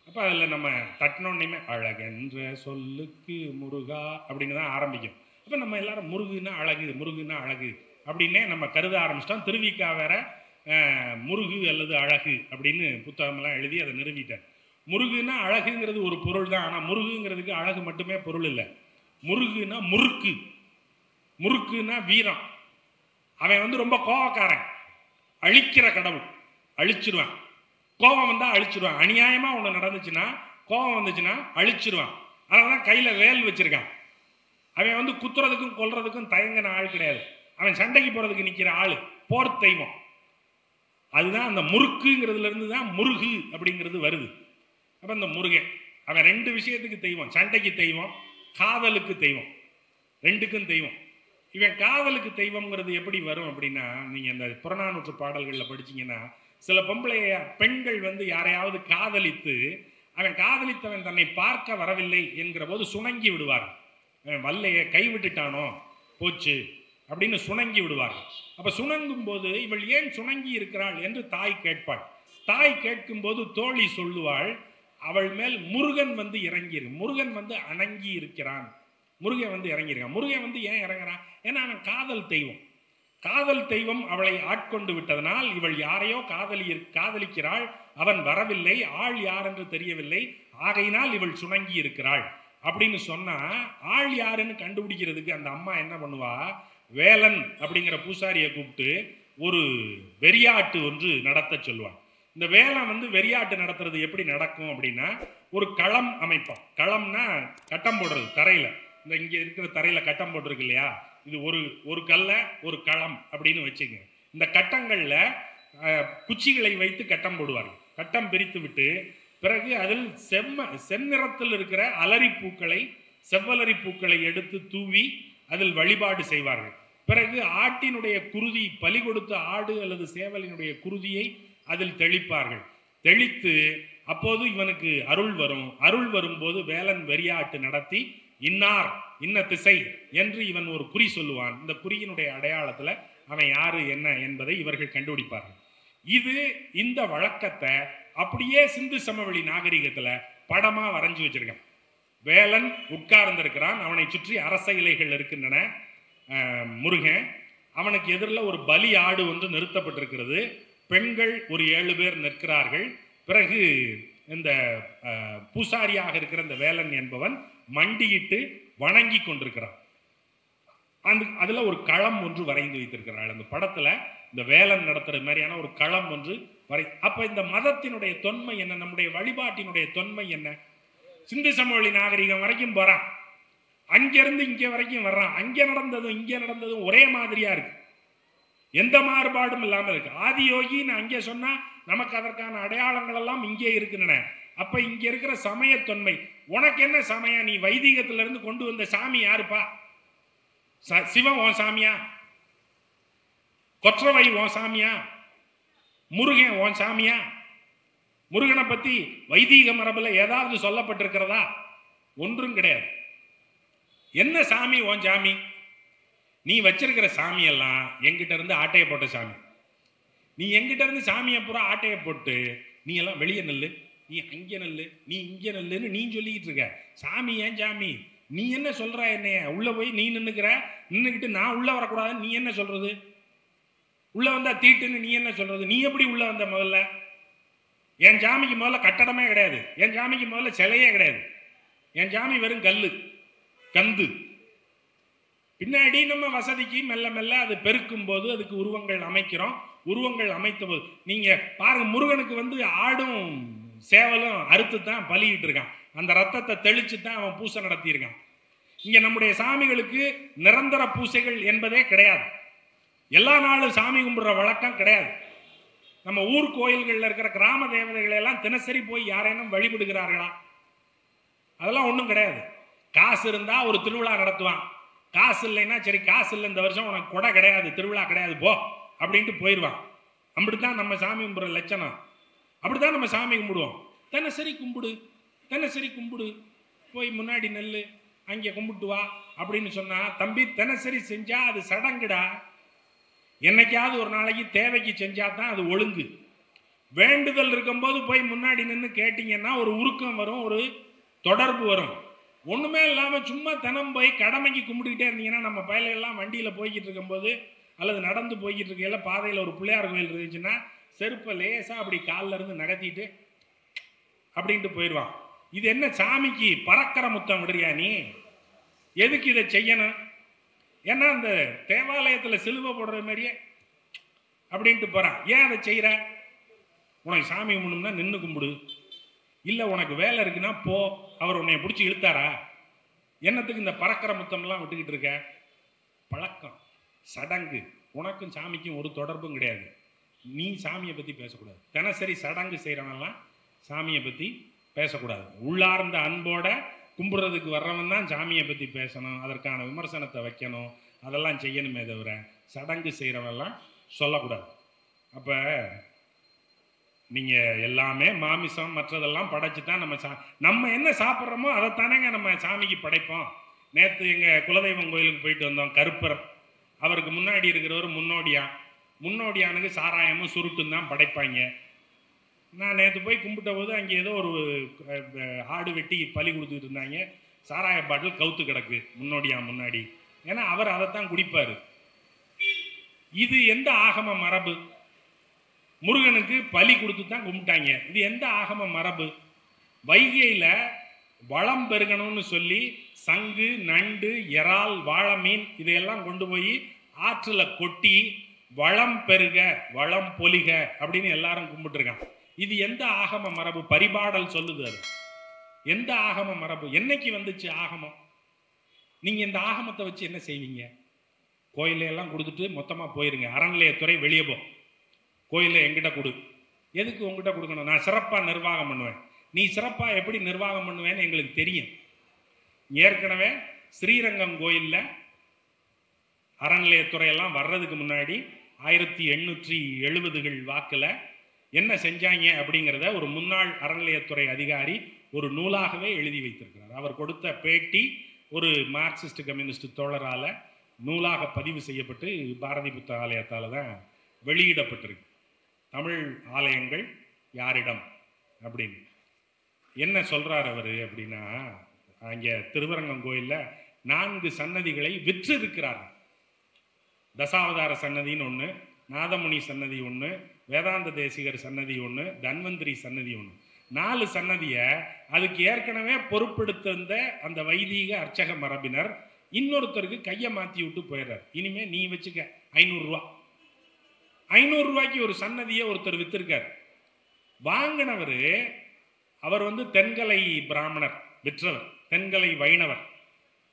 அப்போ அதில் நம்ம தட்டினோன்னையுமே அழகென்ற சொல்லுக்கு முருகா அப்படின்னு தான் ஆரம்பிக்கும். அப்போ நம்ம எல்லாரும் முருகுன்னா அழகு, முருகுன்னா அழகு அப்படின்னே நம்ம கருத ஆரம்பிச்சிட்டோம். திருவிக்கா வேற முருகு அல்லது அழகு அப்படின்னு புத்தகமெல்லாம் எழுதி அதை நிறுவிட்டார். முருகுன்னா அழகுங்கிறது ஒரு பொருள் தான். ஆனால் முருகுங்கிறதுக்கு அழகு மட்டுமே பொருள் இல்லை. முருகுன்னா முறுக்கு, முறுக்குன்னா வீரம். அவன் வந்து ரொம்ப கோபக்காரன், அழிக்கிற கடவுள், அழிச்சிருவான். கோபம் வந்தா அழிச்சிருவான். அநியாயமா ஒண்ணு நடந்துச்சுன்னா, கோபம் வந்துச்சுன்னா அழிச்சிருவான். அதனாலதான் கையில வேல் வச்சிருக்கான். அவன் வந்து குத்துறதுக்கும் கொல்றதுக்கும் தயங்கின ஆள் கிடையாது. அவன் சண்டைக்கு போறதுக்கு நிக்கிற ஆளு, போர் தெய்வம். அதுதான் அந்த முறுக்குங்கிறதுல இருந்து தான் முருகு அப்படிங்கிறது வருது. அப்ப இந்த முருகன் அவன் 2 விஷயத்துக்கு தெய்வம். சண்டைக்கு தெய்வம், காதலுக்கு தெய்வம், 2க்கும் தெய்வம். இவன் காதலுக்கு தெய்வம்ங்கிறது எப்படி வரும் அப்படின்னா, நீங்க இந்த புறநானூற்று பாடல்களில் படிச்சீங்கன்னா, சில பெண்கள் வந்து யாரையாவது காதலித்து, அவன் காதலித்தவன் தன்னை பார்க்க வரவில்லை என்கிற போது சுணங்கி விடுவார். வல்லைய கைவிட்டுட்டானோ போச்சு அப்படின்னு சுணங்கி விடுவார். அப்ப சுணங்கும் போது இவள் ஏன் சுணங்கி இருக்கிறாள் என்று தாய் கேட்பாள். தாய் கேட்கும் போது தோழி சொல்லுவாள், அவள் மேல் முருகன் வந்து இறங்கி, முருகன் வந்து அணங்கி இருக்கிறான், முருகன் வந்து இறங்கியிருக்கான். முருகன் வந்து ஏன் இறங்குறான்? ஏன்னா அவன் காதல் தெய்வம். காதல் தெய்வம் அவளை ஆட்கொண்டு விட்டதனால் இவள் யாரையோ காதலிக்கிறாள், அவன் வரவில்லை, ஆள் யார் என்று தெரியவில்லை, ஆகையினால் இவள் சுணங்கி இருக்கிறாள் அப்படின்னு சொன்னா, ஆள் யாருன்னு கண்டுபிடிக்கிறதுக்கு அந்த அம்மா என்ன பண்ணுவா, வேலன் அப்படிங்கிற பூசாரியை கூப்பிட்டு ஒரு வெறியாட்டு ஒன்று நடத்த சொல்லுவான். இந்த வேலன் வந்து வெறியாட்டு நடத்துறது எப்படி நடக்கும் அப்படின்னா, ஒரு களம் அமைப்பான். களம்னா கட்டம் போடுறது, தரையில இந்த இங்க இருக்கிற தரையில கட்டம் போட்டிருக்கு இல்லையா, இது ஒரு கல்ல ஒரு களம் அப்படின்னு வச்சுங்க. இந்த கட்டங்கள்ல குச்சிகளை வைத்து கட்டம் போடுவார்கள். கட்டம் பிரித்து விட்டு பிறகு அதில் செந்நிறத்தில் இருக்கிற அலரி பூக்களை, செவ்வலரி பூக்களை எடுத்து தூவி அதில் வழிபாடு செய்வார்கள். பிறகு ஆட்டினுடைய குருதி, பலி கொடுத்த ஆடு அல்லது சேவலினுடைய குருதியை அதில் தெளிப்பார்கள். தெளித்து அப்போது இவனுக்கு அருள் வரும். அருள் வரும்போது வேலன் வெறியாட்டு நடத்தி இன்னார் இன்ன திசை என்று இவன் ஒரு குறி சொல்லுவான். இந்த குறியினுடைய அடையாளத்துல அவன் யாரு என்ன என்பதை இவர்கள் கண்டுபிடிப்பார்கள். இந்த வழக்கத்தை அப்படியே சிந்து சமவெளி நாகரிகத்துல படமா வரைஞ்சு வச்சிருக்கான். வேலன் உட்கார்ந்திருக்கிறான், அவனை சுற்றி அரச இலைகள் இருக்கின்றன. முருகன், அவனுக்கு எதிரில் ஒரு பலி ஆடு ஒன்று நிறுத்தப்பட்டிருக்கிறது. பெண்கள் ஒரு 7 பேர் நிற்கிறார்கள். பிறகு இந்த பூசாரியாக இருக்கிற இந்த வேலன் என்பவன் மண்டியிட்டு வணங்கி கொண்டிருக்கிறான். அதுல ஒரு களம் ஒன்று வரைந்து வைத்திருக்கிறாள். அந்த படத்துல இந்த வேலன் நடத்துற மாதிரியான ஒரு களம் ஒன்று அப்ப இந்த மதத்தினுடைய தொன்மை என்ன, நம்முடைய வழிபாட்டினுடைய தொன்மை என்ன? சிந்து சமவெளி நாகரிகம் வரைக்கும் போறான், அங்கிருந்து இங்க வரைக்கும் வர்றான். அங்க நடந்ததும் இங்க நடந்ததும் ஒரே மாதிரியா இருக்கு, எந்த மாறுபாடும் இல்லாம இருக்கு. ஆதியோகின்னு அங்கே சொன்னா நமக்கு அதற்கான அடையாளங்கள் எல்லாம் இங்கே இருக்கின்றன. அப்ப இங்க இருக்கிற சமய தொன்மை, உனக்கு என்ன சமயம்? நீ வைதிகத்துல இருந்து கொண்டு வந்த சாமி யாருப்பா? சிவன் உன் சாமியா? கொற்றவை உன் சாமியா? முருகன் உன் சாமியா? முருகனை பத்தி வைதீக மரபுல ஏதாவது சொல்லப்பட்டிருக்கிறதா? ஒன்றும் கிடையாது. என்ன சாமி உன் சாமி? நீ வச்சிருக்கிற சாமி எல்லாம் எங்கிட்ட இருந்து ஆட்டையை போட்ட சாமி. நீ எங்கிட்ட இருந்து சாமியை பூரா ஆட்டையை போட்டு நீ எல்லாம் வெளியே நெல்லு, நீ அங்கே நெல்லு, நீ இங்கே நெல்லுன்னு நீ சொல்லிக்கிட்டு இருக்க. சாமி ஏன் சாமி? நீ என்ன சொல்ற? என்னைய உள்ள போய் நீ நின்னுக்கிட்டு நான் உள்ள வரக்கூடாதுன்னு நீ என்ன சொல்றது? உள்ள வந்தா தீட்டுன்னு நீ என்ன சொல்றது? நீ எப்படி உள்ள வந்த? முதல்ல என் சாமிக்கு முதல்ல கட்டடமே கிடையாது. என் சாமிக்கு முதல்ல சிலையே கிடையாது. என் சாமி வெறும் கல்லு, கந்து. பின்னாடி நம்ம வசதிக்கு மெல்ல மெல்ல அது பெருக்கும் போது அதுக்கு உருவங்கள் அமைக்கிறோம். உருவங்கள் அமைத்த போது நீங்க பாருங்க, முருகனுக்கு வந்து ஆடும் சேவலும் அறுத்து தான் பலியிட்டு இருக்கான். அந்த ரத்தத்தை தெளிச்சு தான் அவன் பூசை நடத்தியிருக்கான். இங்க நம்முடைய சாமிகளுக்கு நிரந்தர பூசைகள் என்பதே கிடையாது. எல்லா நாளும் சாமி கும்பிடுற வழக்கம் கிடையாது. நம்ம ஊர் கோயில்களில் இருக்கிற கிராம தேவதைகளை எல்லாம் தினசரி போய் யாரேனும் வழிபடுகிறார்களா? அதெல்லாம் ஒன்றும் கிடையாது. காசு இருந்தா ஒரு திருவிழா நடத்துவான். காசு இல்லைன்னா சரி, காசு இல்லை இந்த வருஷம் உனக்கு கொடை கிடையாது, திருவிழா கிடையாது, போ அப்படின்ட்டு போயிடுவான். அப்படித்தான் நம்ம சாமி கும்பிடுற லட்சணம். அப்படித்தான் நம்ம சாமி கும்பிடுவோம். தினசரி கும்பிடு, தினசரி கும்பிடு, போய் முன்னாடி நெல்லு, அங்கே கும்பிட்டு வா அப்படின்னு சொன்னா, தம்பி தினசரி செஞ்சா அது சடங்குடா. என்னைக்காவது ஒரு நாளைக்கு தேவைக்கு செஞ்சா தான் அது ஒழுங்கு. வேண்டுதல் இருக்கும்போது போய் முன்னாடி நின்று கேட்டீங்கன்னா ஒரு உருக்கம் வரும், ஒரு தொடர்பு வரும். ஒண்ணுமே இல்லாம சும்மா தினம் போய் கடமைக்கு கும்பிட்டுக்கிட்டே இருந்தீங்கன்னா, நம்ம பயலெல்லாம் வண்டியில போய்கிட்டு இருக்கும்போது அல்லது நடந்து போய்கிட்டு இருக்கையில பாதையில் ஒரு பிள்ளையார் கோயில் இருந்துச்சுன்னா செருப்பை லேசா அப்படி காலில் இருந்து நகர்த்திட்டு அப்படின்ட்டு போயிடுவான். இது என்ன சாமிக்கு பறக்கிற முத்தம் விடுறியா நீ? எதுக்கு இதை செய்யணும்? ஏன்னா அந்த தேவாலயத்தில் சிலுவை போடுற மாதிரியே அப்படின்ட்டு போறான். ஏன் அதை செய்யற? உனக்கு சாமி கும்பிடணும்னா நின்று கும்பிடு, இல்லை உனக்கு வேலை இருக்குன்னா போ. அவர் உன்னை பிடிச்சி இழுத்தாரா? என்னத்துக்கு இந்த பறக்கிற முத்தம்லாம் விட்டுக்கிட்டு இருக்க? பழக்கம், சடங்கு. உனக்கும் சாமிக்கும் ஒரு தொடர்பும் கிடையாது. நீ சாமியை பற்றி பேசக்கூடாது. தினசரி சடங்கு செய்கிறவன்லாம் சாமியை பற்றி பேசக்கூடாது. உள்ளார்ந்த அன்போட கும்பிட்றதுக்கு வர்றவன் தான் சாமியை பற்றி பேசணும், அதற்கான விமர்சனத்தை வைக்கணும், அதெல்லாம் செய்யணுமே தவிர சடங்கு செய்கிறவெல்லாம் சொல்லக்கூடாது. அப்போ நீங்கள் எல்லாமே மாமிசம் மற்றதெல்லாம் படைச்சி தான் நம்ம என்ன சாப்பிட்றோமோ அதைத்தானேங்க நம்ம சாமிக்கு படைப்போம். நேற்று எங்கள் குலதெய்வம் கோயிலுக்கு போயிட்டு வந்தோம். கருப்பர், அவருக்கு முன்னாடி இருக்கிறவர் முன்னோடியானுக்கு சாராயமும் சுருட்டும் தான் படைப்பாங்க. நான் நேற்று போய் கும்பிட்ட போது அங்கே ஏதோ ஒரு ஆடு வெட்டி பலி கொடுத்துட்டு இருந்தாங்க. சாராய பாட்டில் கவுத்து கிடக்கு முன்னாடி. ஏன்னா அவர் அதைத்தான் குடிப்பார். இது எந்த ஆகம மரபு? முருகனுக்கு பலி கொடுத்து தான் கும்பிட்டாங்க. இது எந்த ஆகம மரபு? வைகையில் வளம் பெருகணும்னு சொல்லி சங்கு, நண்டு, இறால், வாழை மீன் இதையெல்லாம் கொண்டு போய் ஆற்றில் கொட்டி வளம் பெருக, வளம் பொலிக அப்படின்னு எல்லாரும் கும்பிட்டுருக்காங்க. இது எந்த ஆகம மரபு? பரிபாடல் சொல்லுது. அது எந்த ஆகம மரபு? என்னைக்கு வந்துச்சு ஆகமம்? நீங்க இந்த ஆகமத்தை வச்சு என்ன செய்வீங்க? கோயில எல்லாம் கொடுத்துட்டு மொத்தமா போயிருங்க. அறநிலையத்துறை வெளியே போ, கோயில எங்கிட்ட கொடு. எதுக்கு உங்ககிட்ட கொடுக்கணும்? நான் சிறப்பா நிர்வாகம் பண்ணுவேன். நீ சிறப்பா எப்படி நிர்வாகம் பண்ணுவேன்னு எங்களுக்கு தெரியும். ஏற்கனவே ஸ்ரீரங்கம் கோயில்ல அறநிலையத்துறை எல்லாம் வர்றதுக்கு முன்னாடி 1870கள் வாக்கில் என்ன செஞ்சாங்க அப்படிங்கிறத ஒரு முன்னாள் அறநிலையத்துறை அதிகாரி ஒரு நூலாகவே எழுதி வைத்திருக்கிறார். அவர் கொடுத்த பேட்டி ஒரு மார்க்சிஸ்ட் கம்யூனிஸ்ட் தோழரால் நூலாக பதிவு செய்யப்பட்டு பாரதி புத்த ஆலயத்தால் தான் வெளியிடப்பட்டிருக்கு. தமிழ் ஆலயங்கள் யாரிடம் அப்படின்னு என்ன சொல்றார் அவர் அப்படின்னா, அங்கே திருவரங்கம் கோயிலில் 4 சன்னதிகளை விற்று இருக்கிறார்கள். தசாவதார சன்னதின்னு ஒன்று, நாதமுனி சன்னதி ஒன்று, வேதாந்த தேசிகர் சன்னதி ஒன்று, தன்வந்திரி சன்னதி ஒன்று. 4 சன்னதியை அதுக்கு ஏற்கனவே பொறுப்பெடுத்திருந்த அந்த வைதீக அர்ச்சக மரபினர் இன்னொருத்தருக்கு கையை மாற்றி விட்டு போயிடுறார். இனிமே நீ வச்சுக்க 500 ரூபா. 500 ரூபாய்க்கு ஒரு சன்னதியை ஒருத்தர் வித்திருக்கார். வாங்கினவர் அவர் தென்கலை பிராமணர், விற்றவர் தென்கலை வைணவர்.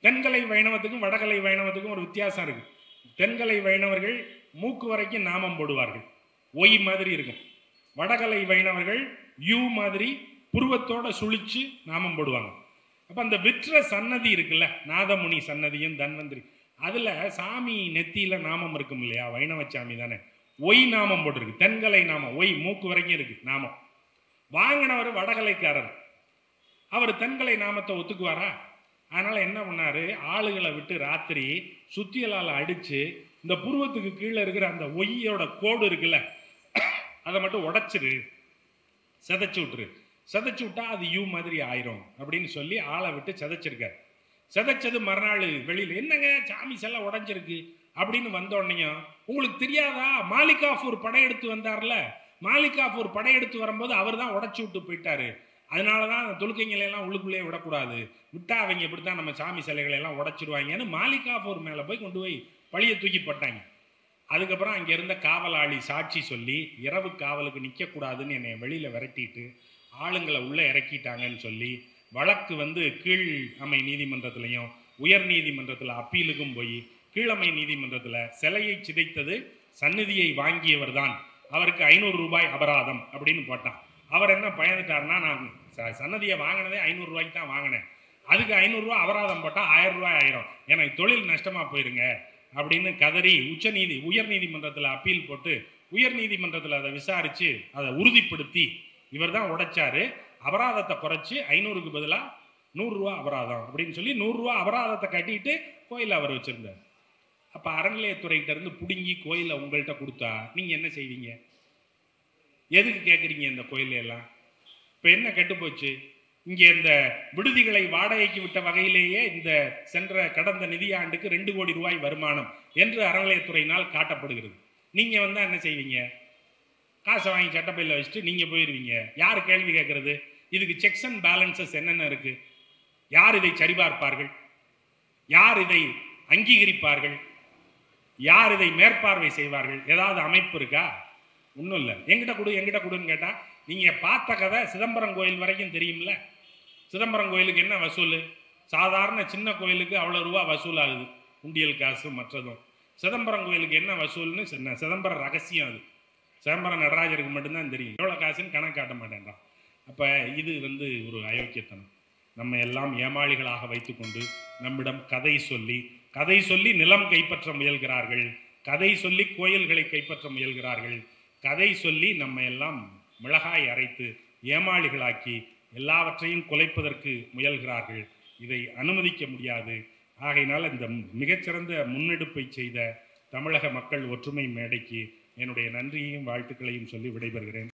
தென்கலை வைணவத்துக்கும் வடகலை வைணவத்துக்கும் ஒரு வித்தியாசம் இருக்கு. தென்கலை வைணவர்கள் மூக்கு வரைக்கும் நாமம் போடுவார்கள், ஒய் மாதிரி இருக்கும். வடகலை வைணவர்கள் யூ மாதிரி புருவத்தோட சுழிச்சு நாமம் போடுவாங்க. அப்ப அந்த விற்ற சன்னதி இருக்குல்ல, நாதமுனி சன்னதியும் தன்வந்திரி, அதுல சாமி நெத்தியில நாமம் இருக்கும் இல்லையா, வைணவ சாமி தானே, ஒய் நாமம் போட்டிருக்கு, தென்கலை நாமம், ஒய் மூக்கு வரைக்கும் இருக்கு நாமம். வாங்கினவர் வடகலைக்காரர், அவர் தென்கலை நாமத்தை ஒத்துக்குவாரா? அதனால என்ன பண்ணாரு, ஆளுகளை விட்டு ராத்திரி சுத்தியலால அடிச்சு இந்த புருவத்துக்கு கீழே இருக்கிற அந்த ஒய்யோட கோடு இருக்குல்ல, அதை மட்டும் உடைச்சிரு, செதைச்சு விட்டுரு, செதைச்சு விட்டா அது யூ மாதிரி ஆயிரும் அப்படின்னு சொல்லி ஆளை விட்டு செதைச்சிருக்காரு. செதைச்சது மறுநாள் வெளியில், என்னங்க சாமி செல்ல உடைஞ்சிருக்கு அப்படின்னு வந்தோடனையும், உங்களுக்கு தெரியாதா மாலிகாஃபூர் படையெடுத்து வந்தார்ல, மாலிகாஃபூர் படையெடுத்து வரும்போது அவர் தான் உடைச்சு விட்டு போயிட்டாரு, அதனால தான் தொழுக்கைங்களை எல்லாம் உள்ளுக்குள்ளேயே விடக்கூடாது, விட்டா அவங்க இப்படித்தான் நம்ம சாமி சிலைகளை எல்லாம் உடைச்சிருவாங்கன்னு மாலிகாஃபூர் மேலே போய் கொண்டு போய் பழிய தூக்கி போட்டாங்க. அதுக்கப்புறம் அங்கே இருந்த காவலாளி சாட்சி சொல்லி இரவு காவலுக்கு நிற்கக்கூடாதுன்னு என்னை வெளியில் விரட்டிட்டு ஆளுங்களை உள்ளே இறக்கிட்டாங்கன்னு சொல்லி வழக்கு வந்து கீழ் அமை நீதிமன்றத்திலையும் உயர் நீதிமன்றத்தில் அப்பீலுக்கும் போய் கீழமை நீதிமன்றத்தில் சிலையை சிதைத்தது சந்நிதியை வாங்கியவர் தான், அவருக்கு 500 ரூபாய் அபராதம் அப்படின்னு போட்டான். அவர் என்ன பயந்துட்டார்னா, நான் சன்னதியை வாங்கினதே 500 ரூபாய்க்கு தான் வாங்கினேன், அதுக்கு 500 ரூபா அபராதம் போட்டால் 1000 ரூபாய் ஆயிரும், எனக்கு தொழில் நஷ்டமாக போயிருங்க அப்படின்னு கதறி உயர் நீதிமன்றத்தில் அப்பீல் போட்டு உயர் நீதிமன்றத்தில் அதை விசாரித்து அதை உறுதிப்படுத்தி இவர் தான் உடைச்சாரு, அபராதத்தை குறைச்சி 500க்கு பதிலாக 100 ரூபா அபராதம் அப்படின்னு சொல்லி 100 ரூபா அபராதத்தை கட்டிட்டு கோயிலை அவர் வச்சிருந்தார். அப்போ அறநிலையத்துறைகிட்ட இருந்து பிடுங்கி கோயிலை உங்கள்கிட்ட கொடுத்தா நீங்கள் என்ன செய்வீங்க? எதுக்கு கேட்குறீங்க இந்த கோயிலெல்லாம்? இப்போ என்ன கெட்டு போச்சு? இங்கே இந்த விடுதிகளை வாடகைக்கு விட்ட வகையிலேயே இந்த கடந்த நிதியாண்டுக்கு 2 கோடி ரூபாய் வருமானம் என்று அறநிலையத்துறையினால் காட்டப்படுகிறது. நீங்கள் வந்தால் என்ன செய்வீங்க? காசை வாங்கி சட்டப்பையில் வச்சுட்டு நீங்கள் போயிடுவீங்க. யார் கேள்வி கேட்கறது? இதுக்கு செக்ஸ் அண்ட் பேலன்சஸ் என்னென்ன இருக்குது? யார் இதை சரிபார்ப்பார்கள்? யார் இதை அங்கீகரிப்பார்கள்? யார் இதை மேற்பார்வை செய்வார்கள்? ஏதாவது அமைப்பு இருக்கா? ஒன்றும் இல்லை. எங்கிட்ட கொடுன்னு கேட்டால், நீங்கள் பார்த்த கதை சிதம்பரம் கோயில் வரைக்கும் தெரியும்ல. சிதம்பரம் கோயிலுக்கு என்ன வசூல்? சாதாரண சின்ன கோயிலுக்கு அவ்வளோ ரூபா வசூல் ஆகுது, உண்டியல் காசு மற்றதும். சிதம்பரம் கோயிலுக்கு என்ன வசூல்னு சிதம்பரம் ரகசியம், அது சிதம்பரம் நடராஜருக்கு மட்டும்தான் தெரியும், எவ்வளோ காசுன்னு கணக்கு காட்ட மாட்டேன்றான். அப்போ இது வந்து ஒரு அயோக்கியத்தனம். நம்ம எல்லாம் ஏமாளிகளாக வைத்துக்கொண்டு நம்மிடம் கதை சொல்லி நிலம் கைப்பற்ற முயல்கிறார்கள், கதை சொல்லி கோயில்களை கைப்பற்ற முயல்கிறார்கள், கதை சொல்லி நம்ம எல்லாம் மிளகாய் அரைத்து ஏமாளிகளாக்கி எல்லாவற்றையும் குலைப்பதற்கு முயல்கிறார்கள். இதை அனுமதிக்க முடியாது. ஆகையினால் இந்த மிகச்சிறந்த முன்னெடுப்பை செய்த தமிழக மக்கள் ஒற்றுமை மேடைக்கு என்னுடைய நன்றியையும் வாழ்த்துக்களையும் சொல்லி விடைபெறுகிறேன்.